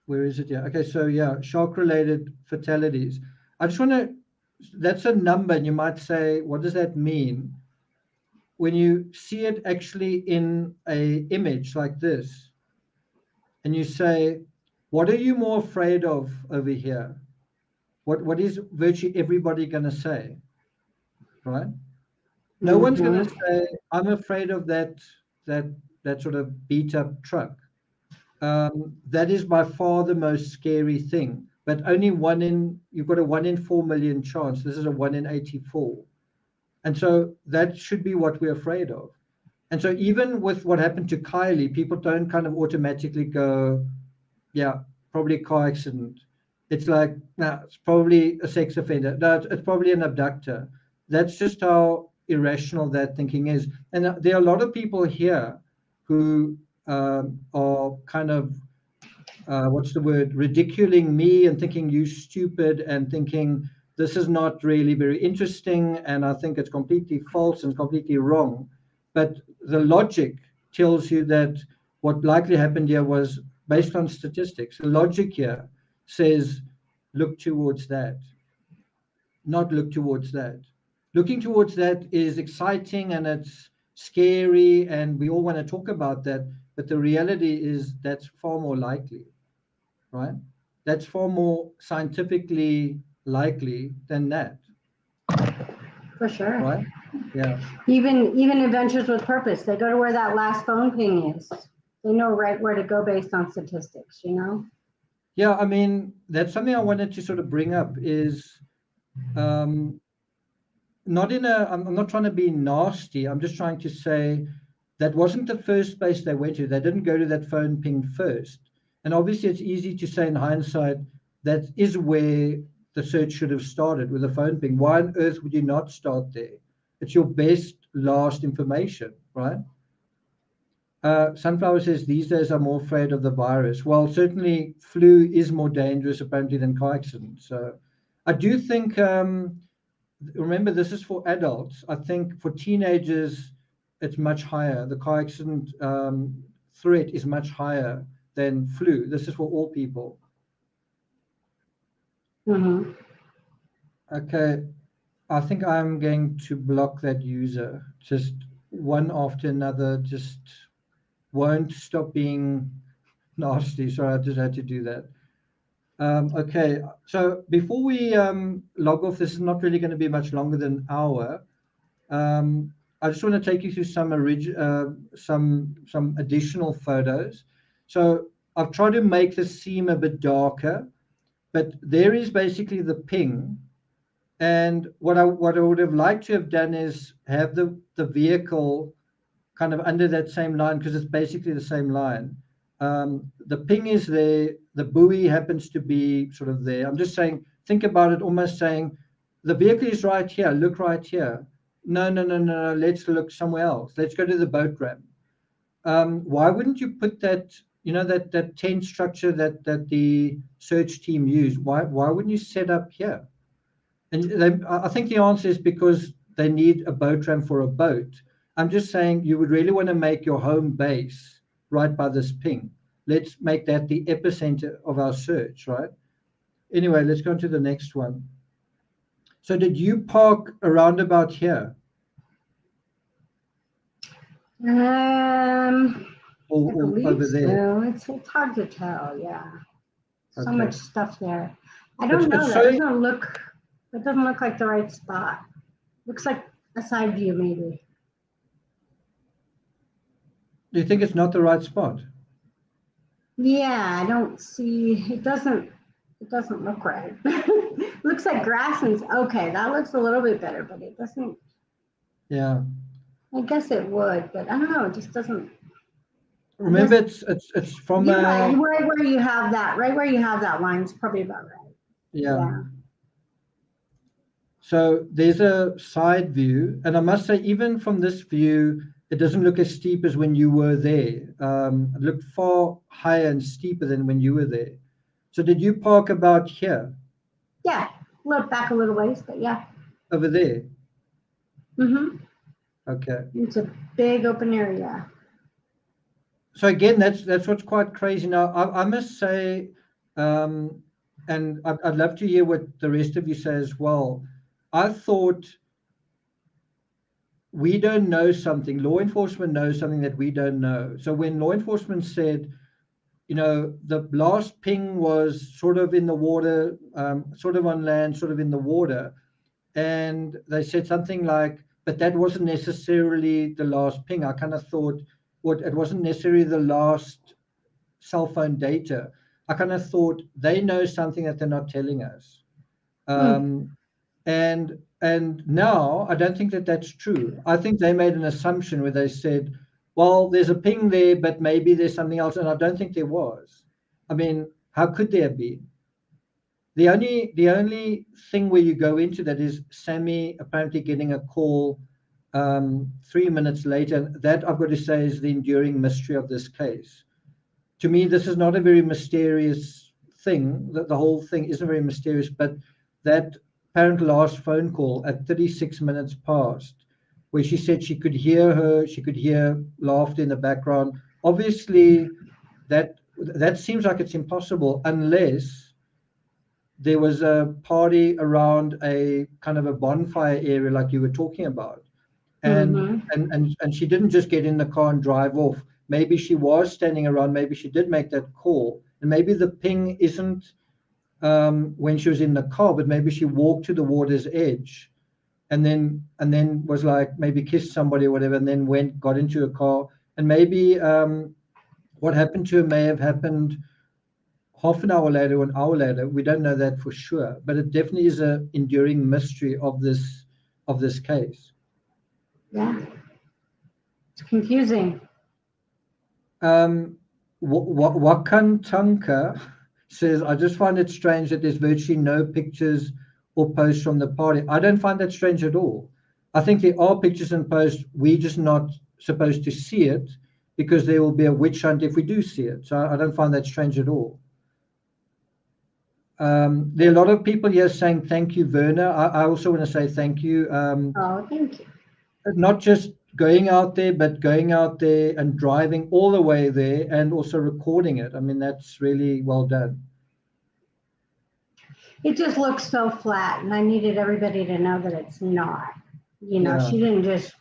where is it? Yeah. Okay. So yeah, shark-related fatalities. I just want to. That's a number, and you might say, what does that mean? When you see it actually in a image like this, and you say, what are you more afraid of over here? What is virtually everybody going to say, right? No one's going to say, I'm afraid of that sort of beat up truck. That is by far the most scary thing. But only you've got a 1 in 4 million chance. This is a 1 in 84. And so that should be what we're afraid of. And so even with what happened to Kiely, people don't kind of automatically go, yeah, probably a car accident. It's like, no, it's probably a sex offender. No, it's probably an abductor. That's just how irrational that thinking is. And there are a lot of people here who are kind of, what's the word, ridiculing me and thinking you stupid and thinking this is not really very interesting. And I think it's completely false and completely wrong. But the logic tells you that what likely happened here was based on statistics. The logic here says, look towards that, not look towards that. Looking towards that is exciting and it's scary and we all want to talk about that. But the reality is that's far more likely, right? That's far more scientifically likely than that. For sure. Right? Yeah. Even Adventures with Purpose, they go to where that last phone ping is. They know right where to go based on statistics, you know? Yeah, I mean, that's something I wanted to sort of bring up is I'm not trying to be nasty. I'm just trying to say that wasn't the first place they went to. They didn't go to that phone ping first. And obviously it's easy to say in hindsight, that is where the search should have started, with a phone ping. Why on earth would you not start there? It's your best last information, right? Sunflower says these days I'm more afraid of the virus. Well, certainly flu is more dangerous apparently than car accidents. So I do think, remember this is for adults. I think for teenagers, it's much higher. The car accident threat is much higher than flu. This is for all people. Mm-hmm. Okay, I think I'm going to block that user. Just one after another just won't stop being nasty. Sorry, I just had to do that. Okay, so before we log off, this is not really going to be much longer than an hour. I just want to take you through some additional photos. So I've tried to make this seem a bit darker, but there is basically the ping. And what I would have liked to have done is have the vehicle kind of under that same line, because it's basically the same line. The ping is there, the buoy happens to be sort of there. I'm just saying, think about it, almost saying, the vehicle is right here, look right here. No, let's look somewhere else. Let's go to the boat ramp. Why wouldn't you put that, that tent structure that the search team used? Why wouldn't you set up here? And I think the answer is because they need a boat ramp for a boat. I'm just saying you would really want to make your home base right by this ping. Let's make that the epicenter of our search, right? Anyway, let's go on to the next one. So did you park around about here? Or over there? So. It's hard to tell, yeah. So Okay. much stuff there. I don't know. That doesn't look like the right spot. Looks like a side view, maybe. Do you think it's not the right spot? Yeah, I don't see. It doesn't look right. Looks like grass and okay. That looks a little bit better, but it doesn't. Yeah. I guess it would, but I don't know. It just doesn't. Remember, it's from right where you have that line is probably about right. Yeah. So there's a side view, and I must say, even from this view, it doesn't look as steep as when you were there. It looked far higher and steeper than when you were there. So did you park about here? Yeah, look back a little ways, but yeah. Over there? Mm-hmm. Okay. It's a big open area. So again, that's what's quite crazy. Now, I must say, and I'd love to hear what the rest of you say as well. I thought we don't know something. Law enforcement knows something that we don't know. So when law enforcement said, the last ping was sort of in the water, sort of on land, sort of in the water, and they said something like, but that wasn't necessarily the last ping. I kind of thought, it wasn't necessarily the last cell phone data. I kind of thought they know something that they're not telling us. And now I don't think that that's true. I think they made an assumption where they said, well, there's a ping there, but maybe there's something else. And I don't think there was. I mean, how could there be? The only thing where you go into that is Sammy apparently getting a call 3 minutes later. That, I've got to say, is the enduring mystery of this case. To me, this is not a very mysterious thing. The whole thing isn't very mysterious, but that apparent last phone call at 36 minutes past, where she said she could hear laughter in the background. Obviously, that seems like it's impossible unless there was a party around a kind of a bonfire area like you were talking about. And she didn't just get in the car and drive off. Maybe she was standing around, maybe she did make that call, and maybe the ping isn't when she was in the car, but maybe she walked to the water's edge and then was like, maybe kissed somebody or whatever, and then got into a car. And maybe what happened to her may have happened half an hour later or an hour later. We don't know that for sure, but it definitely is an enduring mystery of this case. Yeah, it's confusing. Wakan Tanka says, I just find it strange that there's virtually no pictures or posts from the party. I don't find that strange at all. I think there are pictures and posts. We're just not supposed to see it because there will be a witch hunt if we do see it. So I don't find that strange at all. There are a lot of people here saying thank you, Werner. I also want to say thank you. Thank you. Not just going out there, but going out there and driving all the way there and also recording it. I mean, that's really well done. It just looks so flat, and I needed everybody to know that it's not. She didn't just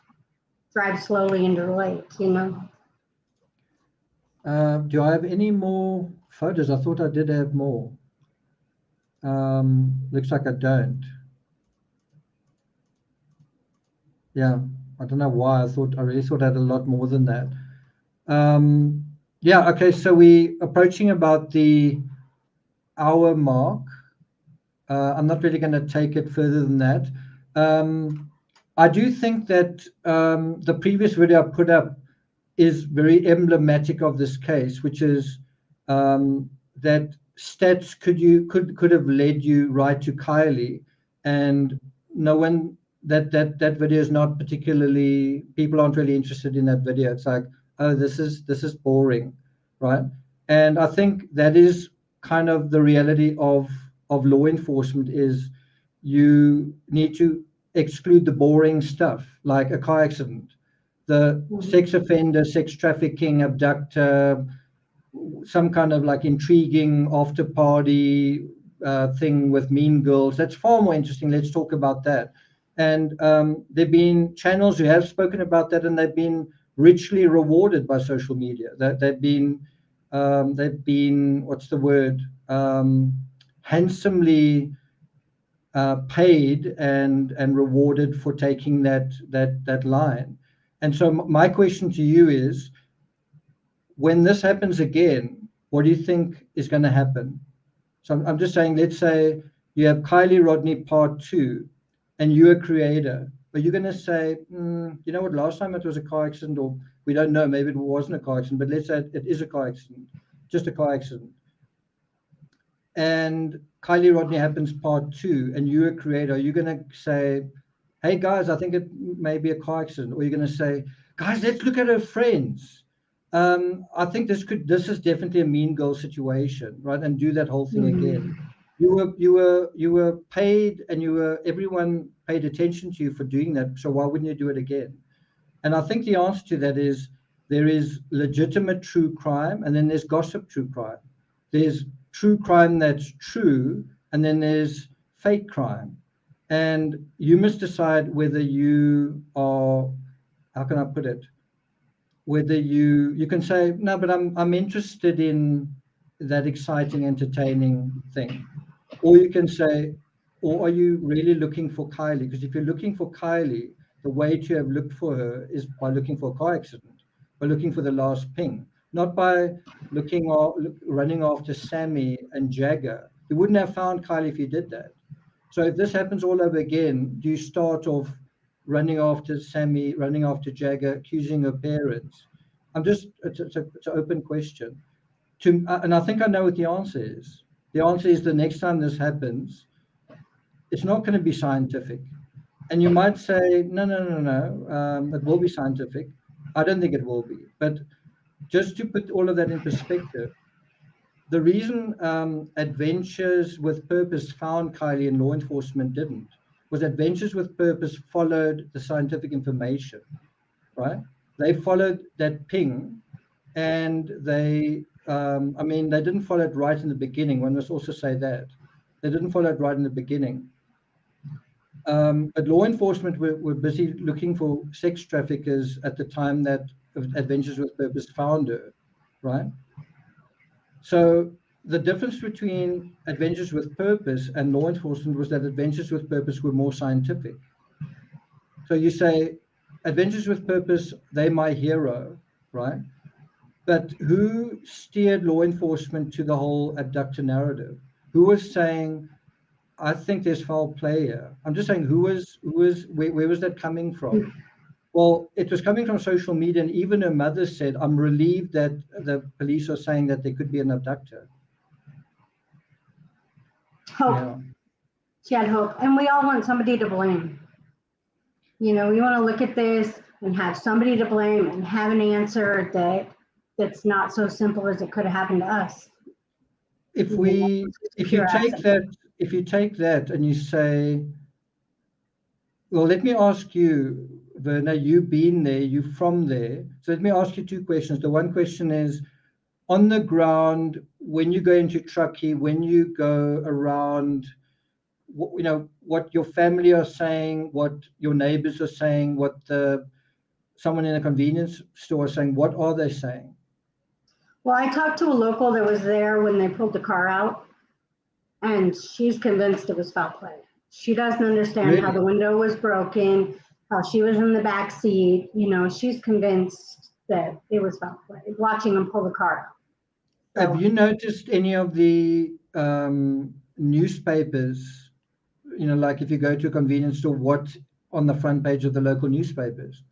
drive slowly into the lake, you know. Do I have any more photos? I thought I did have more. Looks like I don't. Yeah, I don't know why. I really thought I had a lot more than that. Yeah, okay, so we approaching about the hour mark. I'm not really going to take it further than that. I do think that the previous video I put up is very emblematic of this case, which is that stats could have led you right to Kiely, and no one that video is not particularly, people aren't really interested in that video. It's like, oh, this is boring, right? And I think that is kind of the reality of law enforcement, is you need to exclude the boring stuff like a car accident, the sex offender, sex trafficking, abductor, some kind of like intriguing after party thing with mean girls. That's far more interesting. Let's talk about that. And there've been channels who have spoken about that, and they've been richly rewarded by social media. That they've been what's the word? Handsomely paid and rewarded for taking that line. And so my question to you is, when this happens again, what do you think is going to happen? So I'm just saying, let's say you have Kiely Rodni part 2, and you're a creator. Are you going to say, you know what, last time it was a car accident, or we don't know, maybe it wasn't a car accident, but let's say it is a car accident, just a car accident. And Kiely Rodni happens part 2, and you're a creator. Are you going to say, hey guys, I think it may be a car accident? Or you're going to say, guys, let's look at her friends. I think this is definitely a mean girl situation, right? And do that whole thing again. You were paid, and everyone paid attention to you for doing that. So why wouldn't you do it again? And I think the answer to that is, there is legitimate true crime, and then there's gossip true crime. There's true crime that's true, and then there's fake crime. And you must decide whether you are, how can I put it? Whether you can say, no, but I'm interested in that exciting, entertaining thing. Or you can say, or are you really looking for Kiely? Because if you're looking for Kiely, the way to have looked for her is by looking for a car accident, by looking for the last ping, not by running after Sammy and Jagger. You wouldn't have found Kiely if you did that. So if this happens all over again, do you start off running after Sammy, running after Jagger, accusing her parents? It's an open question. And I think I know what the answer is. The answer is, the next time this happens, it's not going to be scientific. And you might say, no, it will be scientific. I don't think it will be. But just to put all of that in perspective, the reason Adventures with Purpose found Kiely and law enforcement didn't was Adventures with Purpose followed the scientific information, right? They followed that ping, and they didn't follow it right in the beginning. One must also say that. They didn't follow it right in the beginning. But law enforcement were busy looking for sex traffickers at the time that Adventures with Purpose found her, right? So the difference between Adventures with Purpose and law enforcement was that Adventures with Purpose were more scientific. So you say, Adventures with Purpose, they're my hero, right? But who steered law enforcement to the whole abductor narrative? Who was saying, I think there's foul play here? I'm just saying, where was that coming from? Well, it was coming from social media, and even her mother said, I'm relieved that the police are saying that there could be an abductor. Hope. Yeah. She had hope. And we all want somebody to blame. You know, we want to look at this and have somebody to blame and have an answer that's not so simple as it could have happened to us. If you take that and you say, well, let me ask you, Werner, you've been there, you're from there. So let me ask you two questions. The one question is, on the ground, when you go into Truckee, when you go around, what your family are saying, what your neighbors are saying, what the someone in a convenience store saying, what are they saying? Well, I talked to a local that was there when they pulled the car out, and she's convinced it was foul play. She doesn't understand how the window was broken, how she was in the back seat. You know, she's convinced that it was foul play, watching them pull the car out. So, have you noticed any of the newspapers, you know, like if you go to a convenience store, what's on the front page of the local newspapers?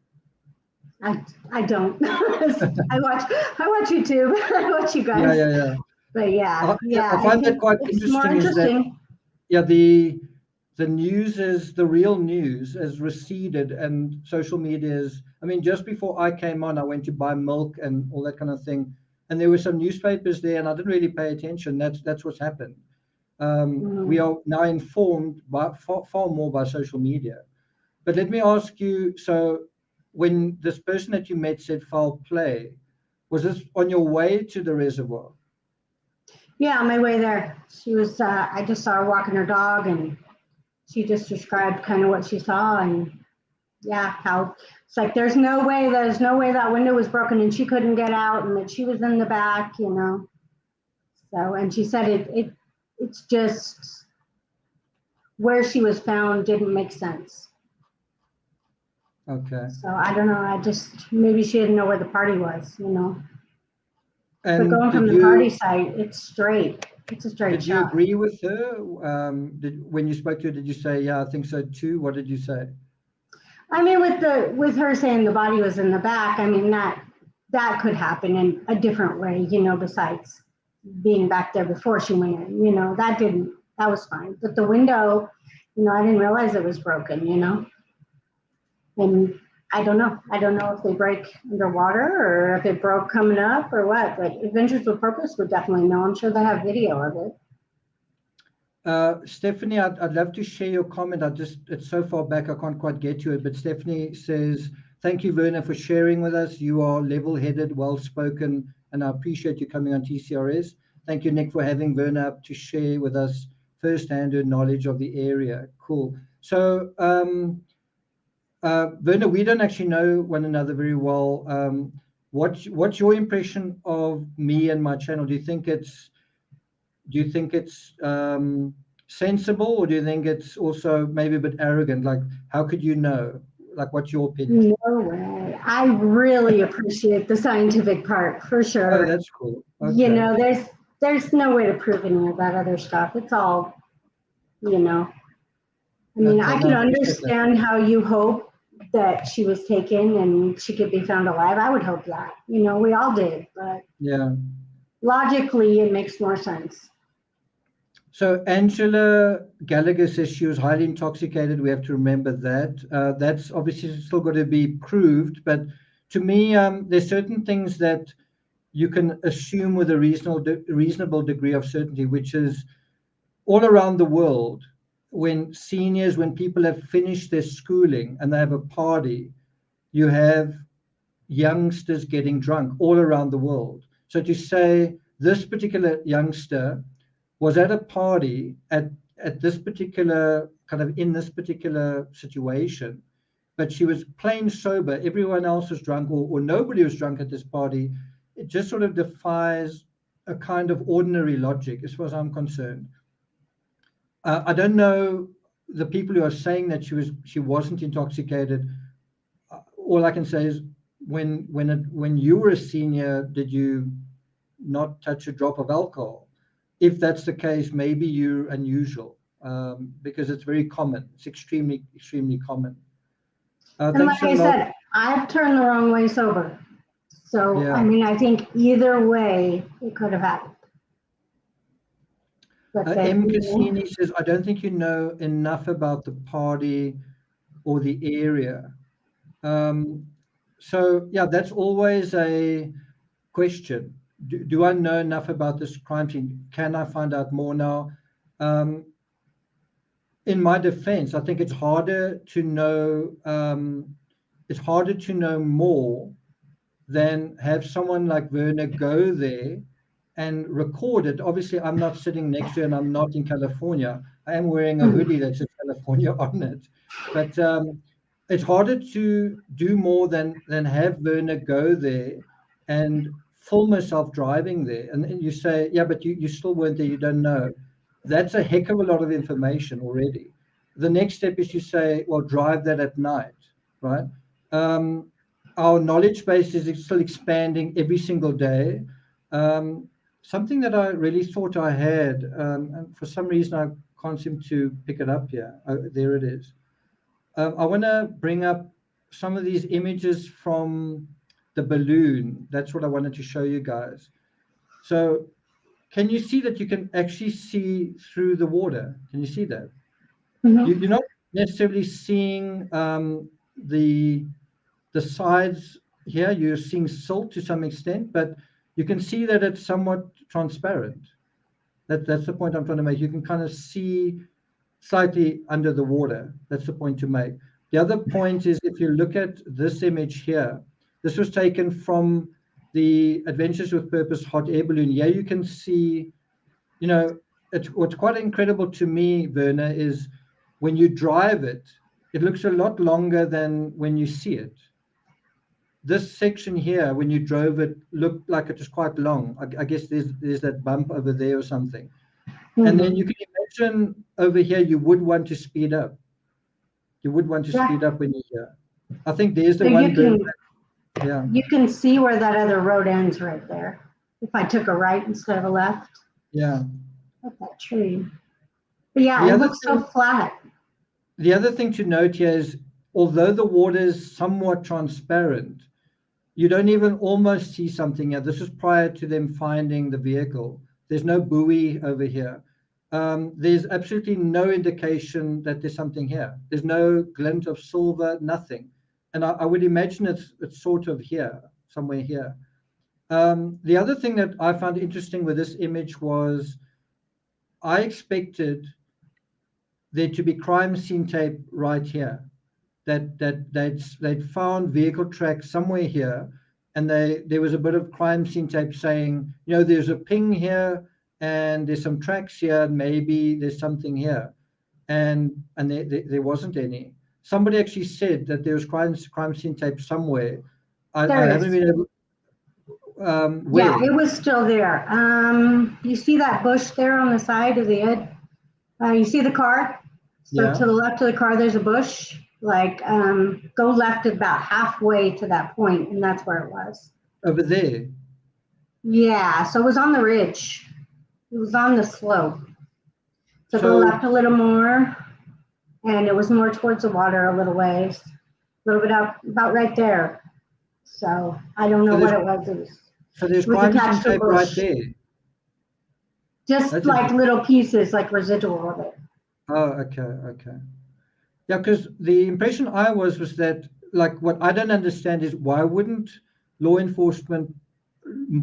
I don't. I watch YouTube. I watch you guys. Yeah. But yeah. I find that quite interesting. More interesting. Is that, the news is, the real news has receded, and social media is, I mean, just before I came on, I went to buy milk and all that kind of thing, and there were some newspapers there, and I didn't really pay attention. That's what's happened. We are now informed by far more by social media. But let me ask you, so when this person that you met said foul play, was this on your way to the reservoir? Yeah, on my way there. She was, I just saw her walking her dog, and she just described kind of what she saw, and yeah, how it's like there's no way that window was broken and she couldn't get out, and that she was in the back, you know. So, and she said it's just where she was found didn't make sense. Okay. So I don't know. Maybe she didn't know where the party was, you know. And but going from the party site, it's straight. It's a straight shot. Did you agree with her? When you spoke to her, did you say, yeah, I think so too? What did you say? I mean, with her saying the body was in the back, I mean, that could happen in a different way, you know, besides being back there before she went in, you know, that was fine. But the window, you know, I didn't realize it was broken, you know. And I don't know if they break underwater or if it broke coming up or what, but Adventures with Purpose would definitely know. I'm sure they have video of it. Stephanie, I'd love to share your comment. It's so far back, I can't quite get to it, but Stephanie says, thank you, Werner, for sharing with us. You are level-headed, well-spoken, and I appreciate you coming on TCRS. Thank you, Nick, for having Werner up to share with us firsthand her knowledge of the area. Cool. So, Werner, we don't actually know one another very well. What's your impression of me and my channel? Do you think it's sensible, or do you think it's also maybe a bit arrogant? Like, how could you know? Like, what's your opinion? No way. I really appreciate the scientific part, for sure. Oh, that's cool. Okay. You know, there's no way to prove any of that other stuff. It's all, you know. I mean, I can understand how you hope that she was taken and she could be found alive. I would hope that. You know, we all did, but yeah, logically, it makes more sense. So Angela Gallagher says she was highly intoxicated. We have to remember that. That's obviously still got to be proved. But to me, there's certain things that you can assume with a reasonable degree of certainty, which is all around the world, when people have finished their schooling and they have a party, you have youngsters getting drunk all around the world. So to say this particular youngster was at a party at this particular kind of in this particular situation, but she was plain sober, everyone else was drunk, or nobody was drunk at this party, it just sort of defies a kind of ordinary logic as far as I'm concerned. I don't know the people who are saying that she wasn't intoxicated. All I can say is when you were a senior, did you not touch a drop of alcohol? If that's the case, maybe you're unusual, because it's very common. It's extremely, extremely common. And like I said, I've turned the wrong way sober. So, yeah. I mean, I think either way, it could have happened. M. Cassini says, I don't think you know enough about the party or the area. So, yeah, that's always a question. Do I know enough about this crime scene? Can I find out more now? In my defense, I think it's harder to know. It's harder to know more than have someone like Werner go there and record it. Obviously, I'm not sitting next to her and I'm not in California. I am wearing a hoodie that says California on it. But it's harder to do more than have Werner go there and film herself driving there. And you say, yeah, but you still weren't there, you don't know. That's a heck of a lot of information already. The next step is you say, well, drive that at night, right? Our knowledge base is still expanding every single day. Something that I really thought I had, and for some reason I can't seem to pick it up here. Oh, there it is. I want to bring up some of these images from the balloon. That's what I wanted to show you guys. So can you see that you can actually see through the water? Can you see that? Mm-hmm. You're not necessarily seeing the sides here. You're seeing silt to some extent, but you can see that it's somewhat transparent. That's the point I'm trying to make. You can kind of see slightly under the water. That's the point to make. The other point is, if you look at this image here, this was taken from the Adventures with Purpose hot air balloon. Yeah, you can see, you know, what's quite incredible to me, Werner, is when you drive it, it looks a lot longer than when you see it. This section here, when you drove it, looked like it was quite long. I guess there's that bump over there or something. Mm-hmm. And then you can imagine over here, you would want to speed up. You would want to speed up when you're here. I think there's the So one bird. Yeah. You can see where that other road ends right there. If I took a right instead of a left. Yeah. At that tree. But yeah, it looks so flat. The other thing to note here is, although the water is somewhat transparent, you don't even almost see something here. This is prior to them finding the vehicle. There's no buoy over here. There's absolutely no indication that there's something here. There's no glint of silver, nothing. And I would imagine it's sort of here, somewhere here. The other thing that I found interesting with this image was I expected there to be crime scene tape right here. That they'd found vehicle tracks somewhere here, and there was a bit of crime scene tape saying, you know, there's a ping here, and there's some tracks here, and maybe there's something here, and there wasn't any. Somebody actually said that there was crime scene tape somewhere. I haven't been able. Where? Yeah, it was still there. You see that bush there on the side of the edge? You see the car? So Yeah. to the left of the car, there's a bush. Like, go left about halfway to that point, and that's where it was. Over there? Yeah, so it was on the ridge. It was on the slope. So go left a little more, and it was more towards the water a little ways. A little bit up, about right there. So I don't know what it was. So there's crime scene tape right there? Just that's like little pieces, like residual of it. Oh, okay. Yeah, because the impression I was that, like, what I don't understand is, why wouldn't law enforcement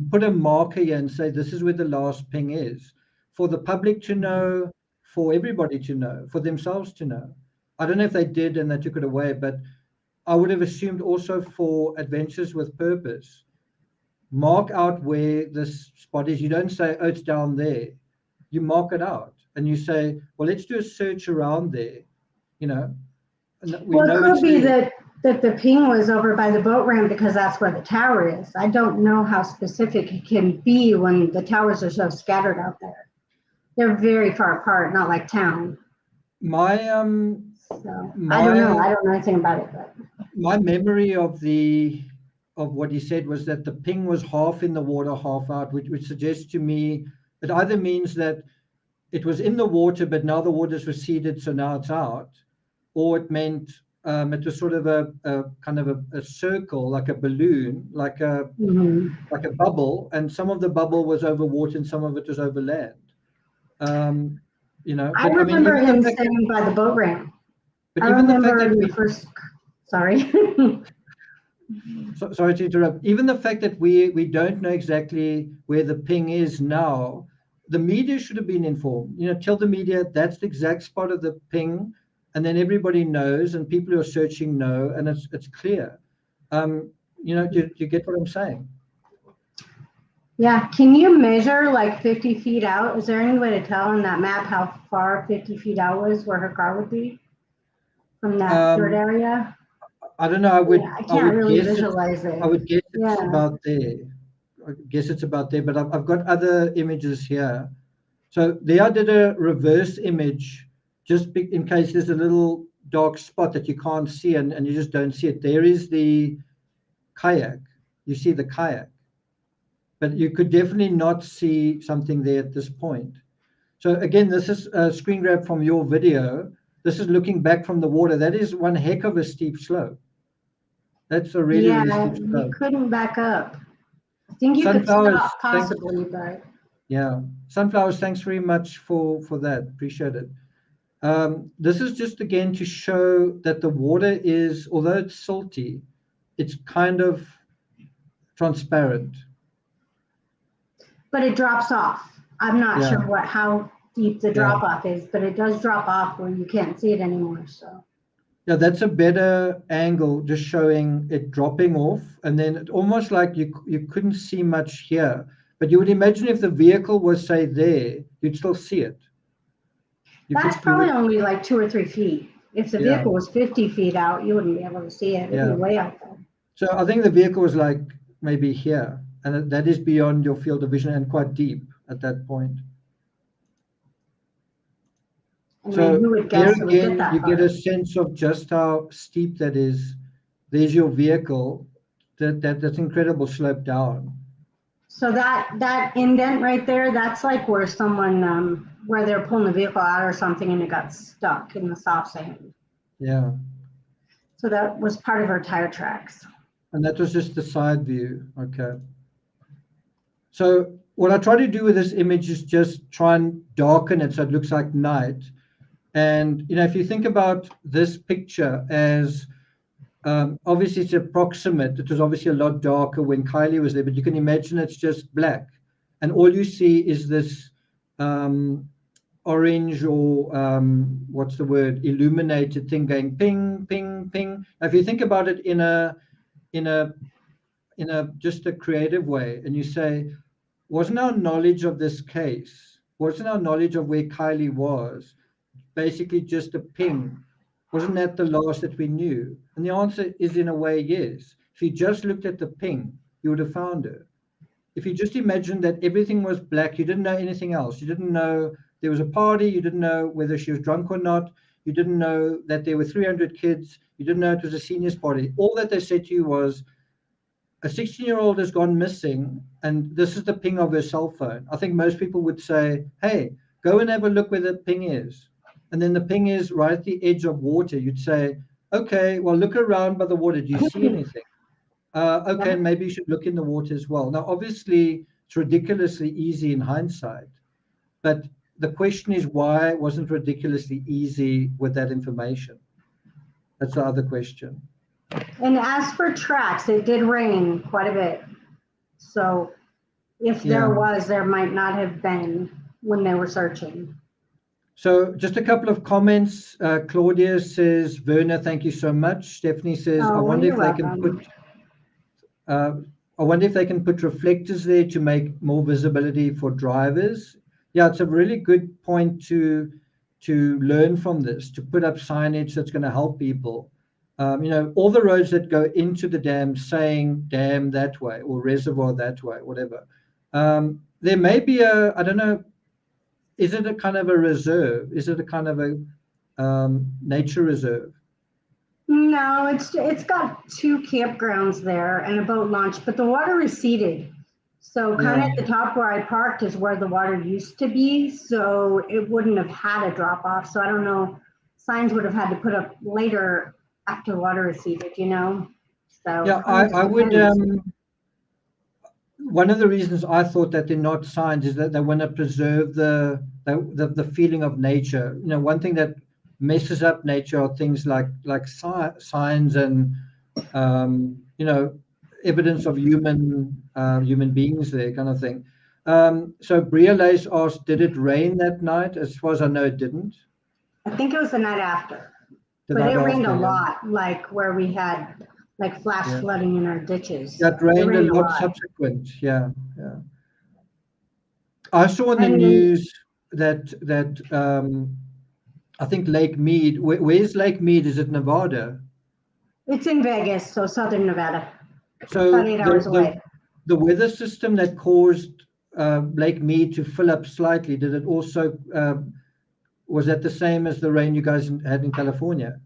put a marker here and say this is where the last ping is, for the public to know, for everybody to know, for themselves to know? I don't know if they did and they took it away, but I would have assumed also for Adventures with Purpose, mark out where this spot is. You don't say, oh, it's down there. You mark it out and you say, well, let's do a search around there. You know, well, it could be that the ping was over by the boat ramp because that's where the tower is. I don't know how specific it can be when the towers are so scattered out there. They're very far apart, not like town. I don't know. I don't know anything about it. But my memory of what he said was that the ping was half in the water, half out, which suggests to me it either means that it was in the water, but now the water's receded, so now it's out, or it meant it was sort of a kind of a circle, like a balloon, like a bubble, and some of the bubble was over water and some of it was over land. You know, I remember him saying by the boat ramp. But even the fact that we first, sorry. Sorry to interrupt. Even the fact that we don't know exactly where the ping is now, the media should have been informed. You know, tell the media that's the exact spot of the ping, and then everybody knows, and people who are searching know, and it's clear. You know, do you get what I'm saying? Yeah. Can you measure like 50 feet out? Is there any way to tell on that map how far 50 feet out was where her car would be from that third area? I don't know. I can't really visualize it. I would guess it's Yeah. about there. I guess it's about there, but I've got other images here. So there I did a reverse image just in case there's a little dark spot that you can't see and you just don't see it. There is the kayak. You see the kayak. But you could definitely not see something there at this point. So again, this is a screen grab from your video. This is looking back from the water. That is one heck of a steep slope. That's a really, really steep slope. You couldn't back up. I think you Sunflowers, could stop possibly, but yeah. Sunflowers, thanks very much for that. Appreciate it. This is just again to show that the water is, although it's salty, it's kind of transparent. But it drops off. I'm not sure how deep the drop off is, but it does drop off where you can't see it anymore. So yeah, that's a better angle, just showing it dropping off, and then it almost like you couldn't see much here. But you would imagine if the vehicle was, say, there, you'd still see it. That's probably only like 2 or 3 feet. If the vehicle was 50 feet out, you wouldn't be able to see it. It'd be way out there. So I think the vehicle was like maybe here, and that is beyond your field of vision and quite deep at that point. And so here again, you get a sense of just how steep that is. There's your vehicle. That's incredible slope down. So that indent right there, that's like where someone where they're pulling the vehicle out or something and it got stuck in the soft sand. Yeah. So that was part of our tire tracks. And that was just the side view. Okay. So what I try to do with this image is just try and darken it so it looks like night. And, you know, if you think about this picture as, obviously it's approximate. It was obviously a lot darker when Kiely was there, but you can imagine it's just black. And all you see is this orange or what's the word, illuminated thing going ping, ping, ping. Now, if you think about it in a just a creative way, and you say, wasn't our knowledge of this case, wasn't our knowledge of where Kiely was basically just a ping? Wasn't that the last that we knew? And the answer is, in a way, yes. If you just looked at the ping, you would have found her. If you just imagined that everything was black, you didn't know anything else. You didn't know there was a party. You didn't know whether she was drunk or not. You didn't know that there were 300 kids. You didn't know it was a seniors party. All that they said to you was, a 16-year-old has gone missing, and this is the ping of her cell phone. I think most people would say, hey, go and have a look where the ping is. And then the ping is right at the edge of water. You'd say, okay, well, look around by the water. Do you see anything? Okay, maybe you should look in the water as well. Now, obviously, it's ridiculously easy in hindsight. But the question is, why it wasn't ridiculously easy with that information? That's the other question. And as for tracks, it did rain quite a bit. So if there might not have been when they were searching. So just a couple of comments. Claudia says, Werner, thank you so much. Stephanie says, I wonder if they can put reflectors there to make more visibility for drivers. Yeah, it's a really good point to learn from this, to put up signage that's going to help people. You know, all the roads that go into the dam saying dam that way or reservoir that way, whatever. There may be I don't know, is it a kind of a reserve? Is it a kind of a nature reserve? No, it's got 2 campgrounds there and a boat launch, but the water receded. So kind of at the top where I parked is where the water used to be. So it wouldn't have had a drop off. So I don't know, signs would have had to put up later after water receded, you know? So yeah, I would, one of the reasons I thought that they're not signs is that they want to preserve the feeling of nature. You know, one thing that messes up nature are things like signs and you know, evidence of human beings there, kind of thing. So Bria Lace asked, did it rain that night? As far as I know, it didn't. I think it was the night after. But it rained a lot, like where we had like flash flooding in our ditches. That rained a lot subsequent, yeah. I saw in the news that I think Lake Mead, where's Lake Mead? Is it Nevada? It's in Vegas, so southern Nevada. So About 8 hours away. the weather system that caused Lake Mead to fill up slightly, did it also, was that the same as the rain you guys had in California?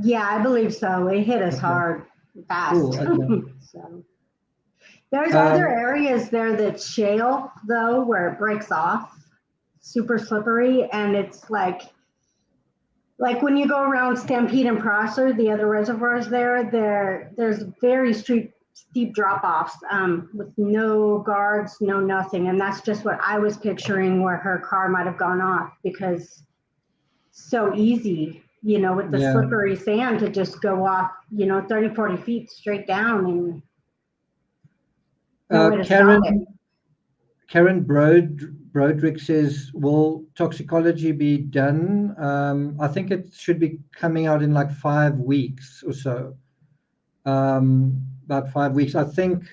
Yeah, I believe so. It hit us Okay. hard, fast. Cool. Okay. So there's other areas there that's shale, though, where it breaks off, super slippery, and it's like when you go around Stampede and Prosser, the other reservoirs there's very steep drop-offs with no guards, no nothing. And that's just what I was picturing where her car might have gone off, because so easy, with the slippery sand to just go off, 30, 40 feet straight down, and no way to stop it. Karen Broderick says, will toxicology be done? I think it should be coming out in like 5 weeks or so. About 5 weeks. I think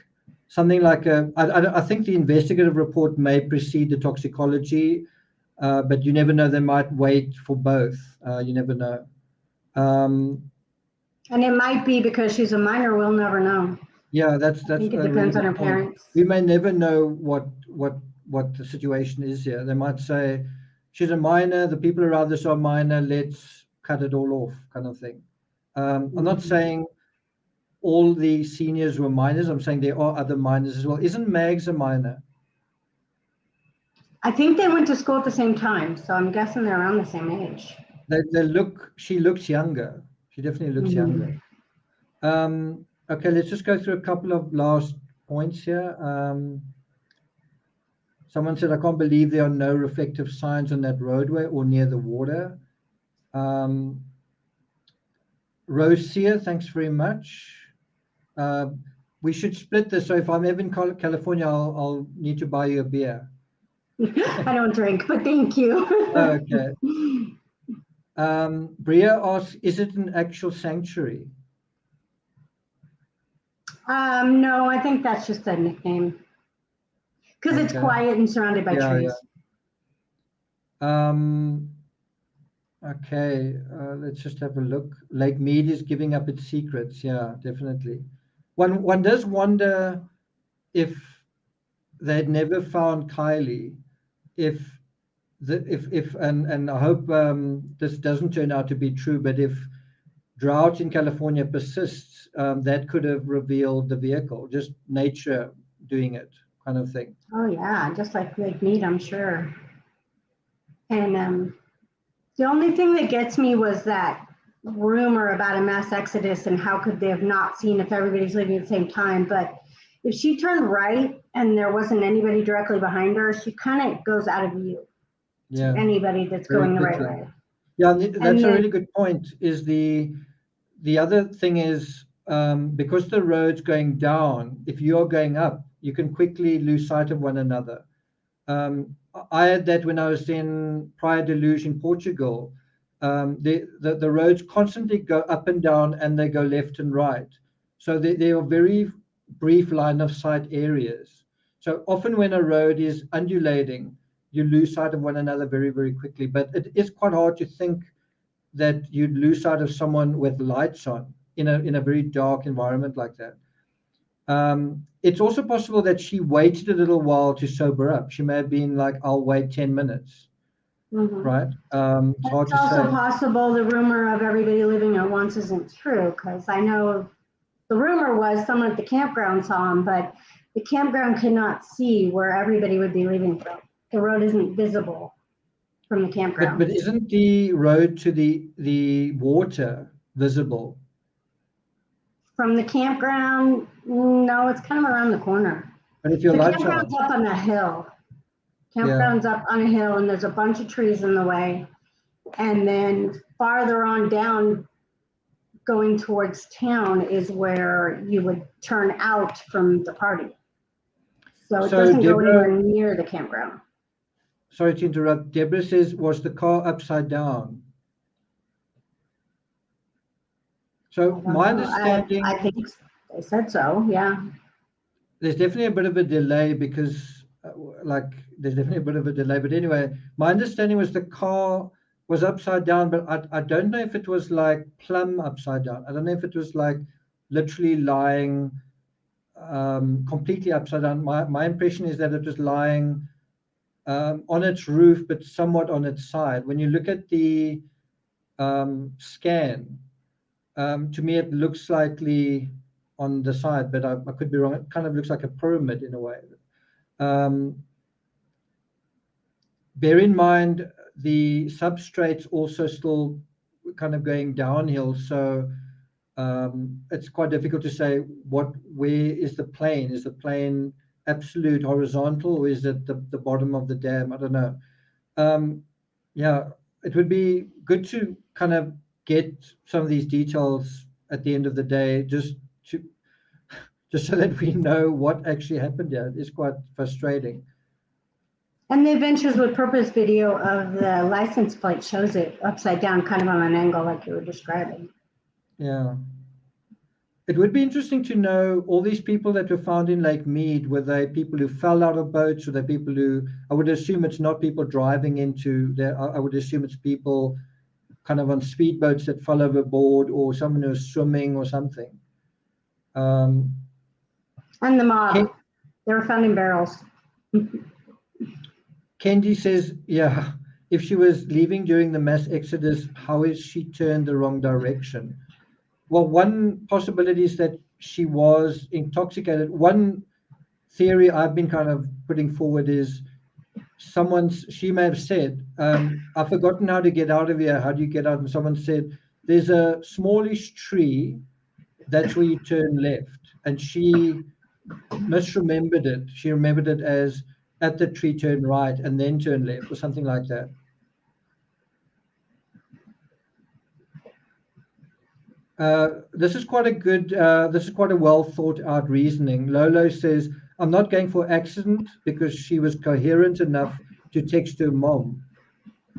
something like I think the investigative report may precede the toxicology, but you never know. They might wait for both. You never know. And it might be because she's a minor. We'll never know. Yeah, that's I think it depends on her parents. We may never know what the situation is here. They might say she's a minor. The people around us are minor. Let's cut it all off, kind of thing. I'm not saying all the seniors were minors. I'm saying there are other minors as well. Isn't Mags a minor? I think they went to school at the same time, so I'm guessing they're around the same age. She looks younger. She definitely looks younger. Okay, let's just go through a couple of last points here. Someone said, I can't believe there are no reflective signs on that roadway or near the water. Rosia, thanks very much. We should split this. So if I'm ever in California, I'll need to buy you a beer. I don't drink, but thank you. Okay. Bria asks, is it an actual sanctuary? No, I think that's just a nickname. Because it's quiet and surrounded by trees. Yeah. Okay, let's just have a look. Lake Mead is giving up its secrets. Yeah, definitely. One does wonder if they'd never found Kiely, if and I hope this doesn't turn out to be true, but if drought in California persists, that could have revealed the vehicle, just nature doing it, kind of thing. Oh yeah, just like Lake Mead, I'm sure. And the only thing that gets me was that rumor about a mass exodus and how could they have not seen if everybody's leaving at the same time. But if she turned right and there wasn't anybody directly behind her, she kind of goes out of view to anybody that's going the right way. Yeah, that's a really good point. Is the other thing is because the road's going down, if you're going up, you can quickly lose sight of one another. I had that when I was in Praia de Luz in Portugal. The roads constantly go up and down and they go left and right. So there are very brief line of sight areas. So often when a road is undulating, you lose sight of one another very, very quickly. But it is quite hard to think that you'd lose sight of someone with lights on in a very dark environment like that. It's also possible that she waited a little while to sober up. She may have been like, I'll wait 10 minutes. Right? It's hard to say. It's also possible the rumor of everybody leaving at once isn't true, because I know the rumor was someone at the campground saw him, but the campground could not see where everybody would be leaving from. The road isn't visible from the campground. But isn't the road to the water visible? From the campground, no, it's kind of around the corner. But if your lights are campground's up on a hill. Campground's up on a hill, and there's a bunch of trees in the way. And then farther on down, going towards town, is where you would turn out from the party. So it doesn't go anywhere near the campground. Sorry to interrupt. Deborah says, was the car upside down? So my understanding... I think they said so, yeah. There's definitely a bit of a delay because, there's definitely a bit of a delay. But anyway, my understanding was the car was upside down, but I don't know if it was like plumb upside down. I don't know if it was like literally lying completely upside down. My impression is that it was lying on its roof, but somewhat on its side. When you look at the scan, to me it looks slightly on the side, but I could be wrong. It kind of looks like a pyramid in a way. Bear in mind the substrate's also still kind of going downhill, so it's quite difficult to say where is the plane. Is the plane absolute horizontal, or is it the bottom of the dam? I don't know. Yeah, it would be good to kind of get some of these details at the end of the day, just so that we know what actually happened here. It's quite frustrating. And the Adventures with Purpose video of the license plate shows it upside down, kind of on an angle like you were describing. Yeah. It would be interesting to know all these people that were found in Lake Mead, were they people who fell out of boats, or they people who, I would assume it's not people driving into there. I would assume it's people kind of on speedboats that fell overboard, or someone who was swimming or something. And the mob, they were found in barrels. Kendi says, yeah, if she was leaving during the mass exodus, how is she turned the wrong direction? Well, one possibility is that she was intoxicated. One theory I've been kind of putting forward is she may have said, I've forgotten how to get out of here. How do you get out? And someone said, there's a smallish tree. That's where you turn left. And she misremembered it. She remembered it as at the tree, turn right, and then turn left, or something like that. This is quite a well thought out reasoning. Lolo says, I'm not going for accident because she was coherent enough to text her mom,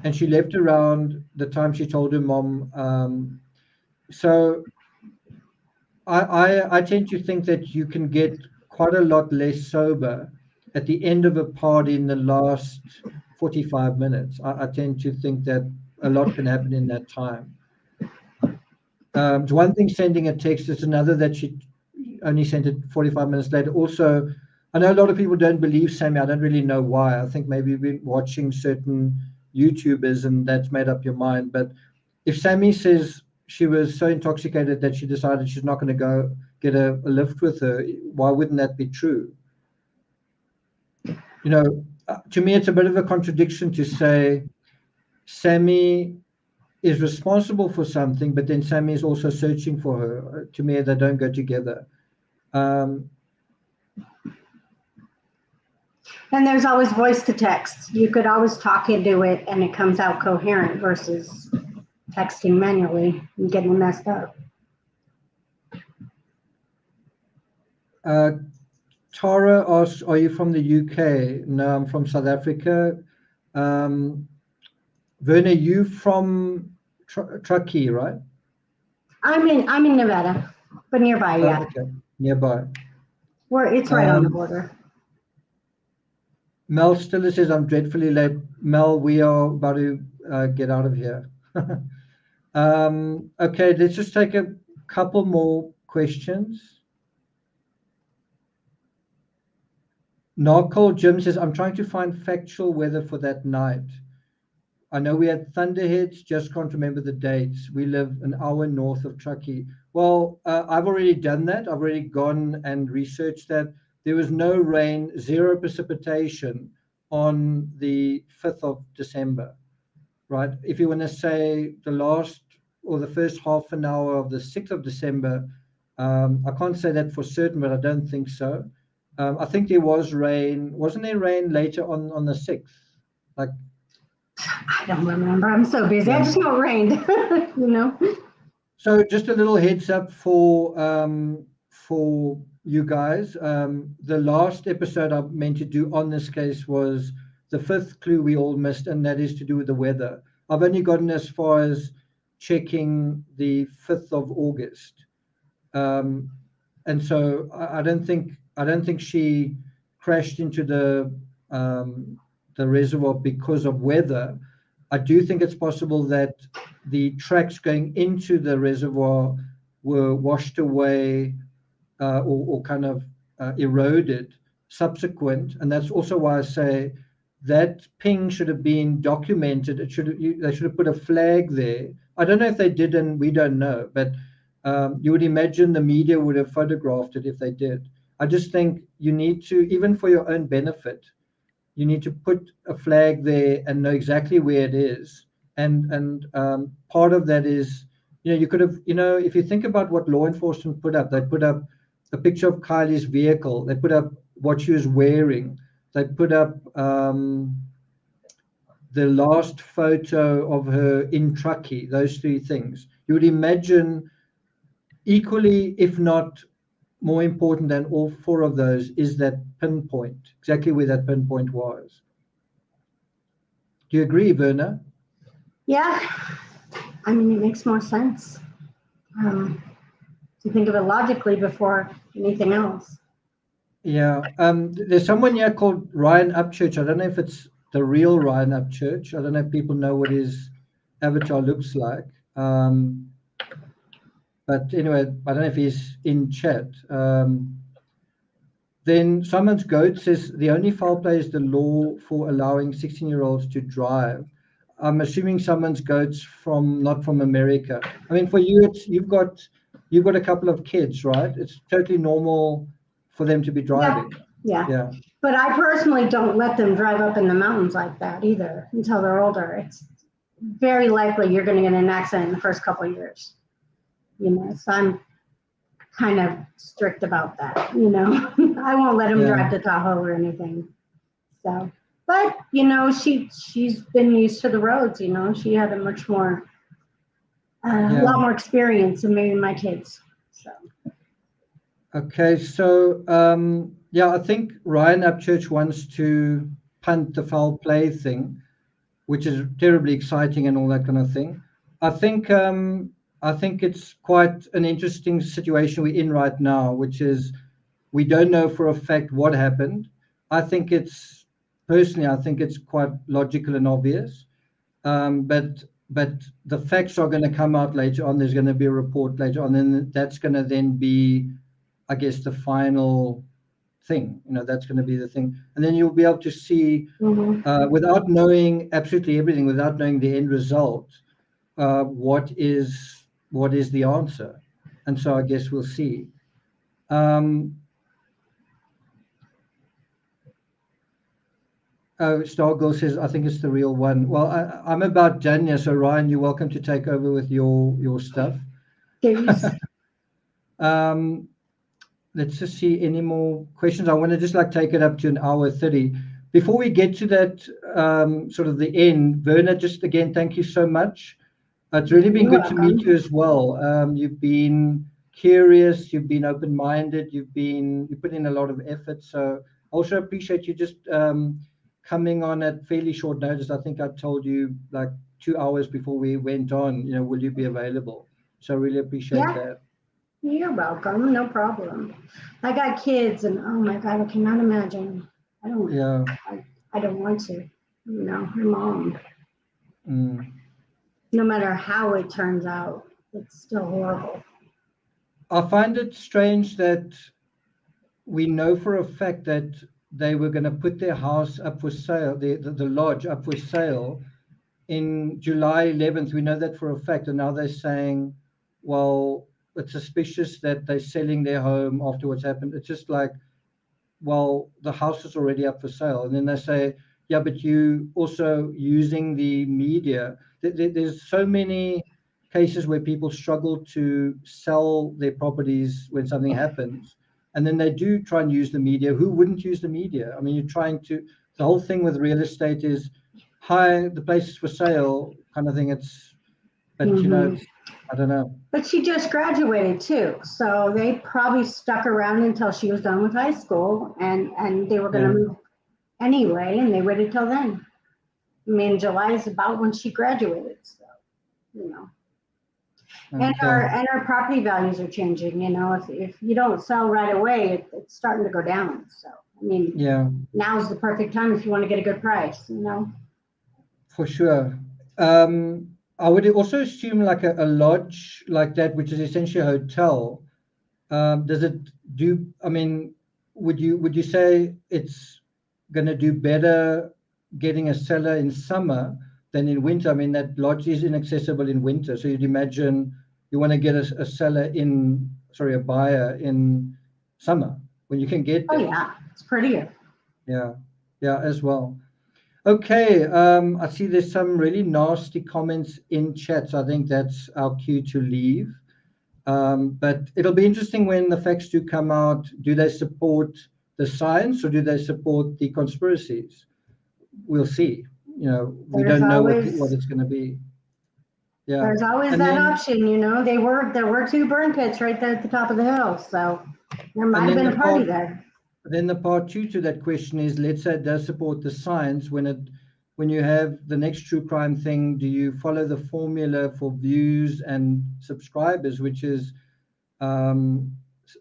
and she left around the time she told her mom. So I tend to think that you can get quite a lot less sober at the end of a party in the last 45 minutes. I tend to think that a lot can happen in that time. It's one thing sending a text, it's another that she only sent it 45 minutes later. Also, I know a lot of people don't believe Sammy. I don't really know why. I think maybe you've been watching certain YouTubers and that's made up your mind. But if Sammy says she was so intoxicated that she decided she's not going to go get a lift with her, why wouldn't that be true? You know, to me, it's a bit of a contradiction to say Sammy is responsible for something, but then Sammy is also searching for her. To me, they don't go together. And there's always voice to text. You could always talk into it and it comes out coherent versus texting manually and getting messed up. Tara asks, are you from the UK? No, I'm from South Africa. Werner, you from Truckee, right? I'm in Nevada, but nearby, yeah. Okay. Nearby. It's right on the border. Mel Stiller says, I'm dreadfully late. Mel, we are about to get out of here. Okay, let's just take a couple more questions. Narcol Jim says, I'm trying to find factual weather for that night. I know we had thunderheads, just can't remember the dates. We live an hour north of Truckee. Well, I've already done that. I've already gone and researched that. There was no rain, zero precipitation on the 5th of December, right? If you want to say the last or the first half an hour of the 6th of December, I can't say that for certain, but I don't think so. I think there was rain. Wasn't there rain later on the 6th? Like, I don't remember. I'm so busy. Yeah. I just know it rained, you know. So just a little heads up for you guys. The last episode I meant to do on this case was the 5th clue we all missed, and that is to do with the weather. I've only gotten as far as checking the 5th of August. And so I don't think she crashed into the reservoir because of weather. I do think it's possible that the tracks going into the reservoir were washed away or kind of eroded subsequent, and that's also why I say that ping should have been documented. They should have put a flag there. I don't know if they did, and we don't know, but you would imagine the media would have photographed it if they did. I just think you need to, even for your own benefit, you need to put a flag there and know exactly where it is. And part of that is, you could have, if you think about what law enforcement put up, they put up a picture of Kiely's vehicle. They put up what she was wearing. They put up the last photo of her in truckie, those three things. You would imagine equally, if not more important than all four of those, is that pinpoint, exactly where that pinpoint was. Do you agree, Werner? Yeah, I mean, it makes more sense to think of it logically before anything else. Yeah, there's someone here called Ryan Upchurch. I don't know if it's the real Ryan Upchurch. I don't know if people know what his avatar looks like. But anyway, I don't know if he's in chat. Then Simon's Goat says the only foul play is the law for allowing 16-year-olds to drive. I'm assuming Simon's Goat's not from America. I mean, for you, you've got a couple of kids, right? It's totally normal for them to be driving. Yeah. But I personally don't let them drive up in the mountains like that either until they're older. It's very likely you're going to get in an accident in the first couple of years. So I'm kind of strict about that. I won't let them drive to Tahoe or anything. So, but she's been used to the roads. She had a much more, a lot more experience than maybe my kids. So. Okay, so I think Ryan Upchurch wants to punt the foul play thing, which is terribly exciting and all that kind of thing. I think it's quite an interesting situation we're in right now, which is we don't know for a fact what happened. I think it's quite logical and obvious, but the facts are going to come out later on. There's going to be a report later on, and that's going to then be, I guess, the final thing. That's going to be the thing, and then you'll be able to see without knowing absolutely everything, without knowing the end result, what is the answer. And so I guess we'll see. Stargirl says, I think it's the real one. Well, I'm about done here, so Ryan, you're welcome to take over with your stuff. Let's just see any more questions. I want to just take it up to 1:30. Before we get to that sort of the end, Werner, just again, thank you so much. It's really been good to meet you as well. You've been curious, you've been open-minded, you put in a lot of effort. So also appreciate you just coming on at fairly short notice. I think I told you 2 hours before we went on, will you be available? So really appreciate that. You're welcome. No problem. I got kids, and oh my God, I cannot imagine. I don't want to. Her mom. No matter how it turns out, it's still horrible. I find it strange that we know for a fact that they were going to put their house up for sale, the lodge up for sale in July 11th. We know that for a fact. And now they're saying, well, it's suspicious that they're selling their home after what's happened. It's just well, the house is already up for sale. And then they say, yeah, but you also using the media. There's so many cases where people struggle to sell their properties when something happens. And then they do try and use the media. Who wouldn't use the media? I mean, the whole thing with real estate is, hi, the place is for sale kind of thing. I don't know. But she just graduated too. So they probably stuck around until she was done with high school and they were going to move anyway. And they waited till then. I mean, July is about when she graduated. So, And our property values are changing. If you don't sell right away, it's starting to go down. So, I mean, now's the perfect time if you want to get a good price, For sure. I would also assume like a lodge like that, which is essentially a hotel. Does it do? I mean, would you say it's going to do better getting a cellar in summer than in winter? I mean, that lodge is inaccessible in winter, so you'd imagine you want to get a cellar in, sorry, a buyer in summer when you can get Oh there. yeah, it's prettier. Yeah, yeah, as well. Okay, I see there's some really nasty comments in chat, so I think that's our cue to leave. But it'll be interesting when the facts do come out. Do they support the science or do they support the conspiracies? We'll see. You know, we There's don't know what always it's going to be. Yeah, there's always and that then option, you know. There were two burn pits right there at the top of the hill, so there might have been a party there. then the part two to that question is, let's say it does support the science. When you have the next true crime thing, do you follow the formula for views and subscribers, which is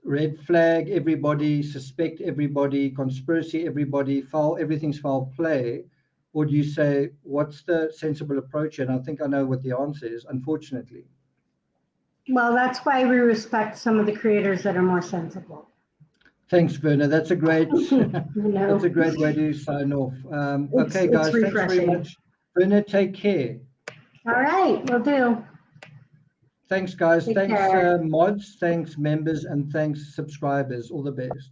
red flag everybody, suspect everybody, conspiracy everybody, foul, everything's foul play? Or do you say, what's the sensible approach? And I think I know what the answer is, unfortunately. Well, that's why we respect some of the creators that are more sensible. Thanks, Werner. That's a great No. that's a great way to sign off. Okay, It's guys, thanks very refreshing. much. Werner, take care. All right, we'll do. Thanks, guys. Take Thanks, care. mods. Thanks, members, and thanks, subscribers. All the best.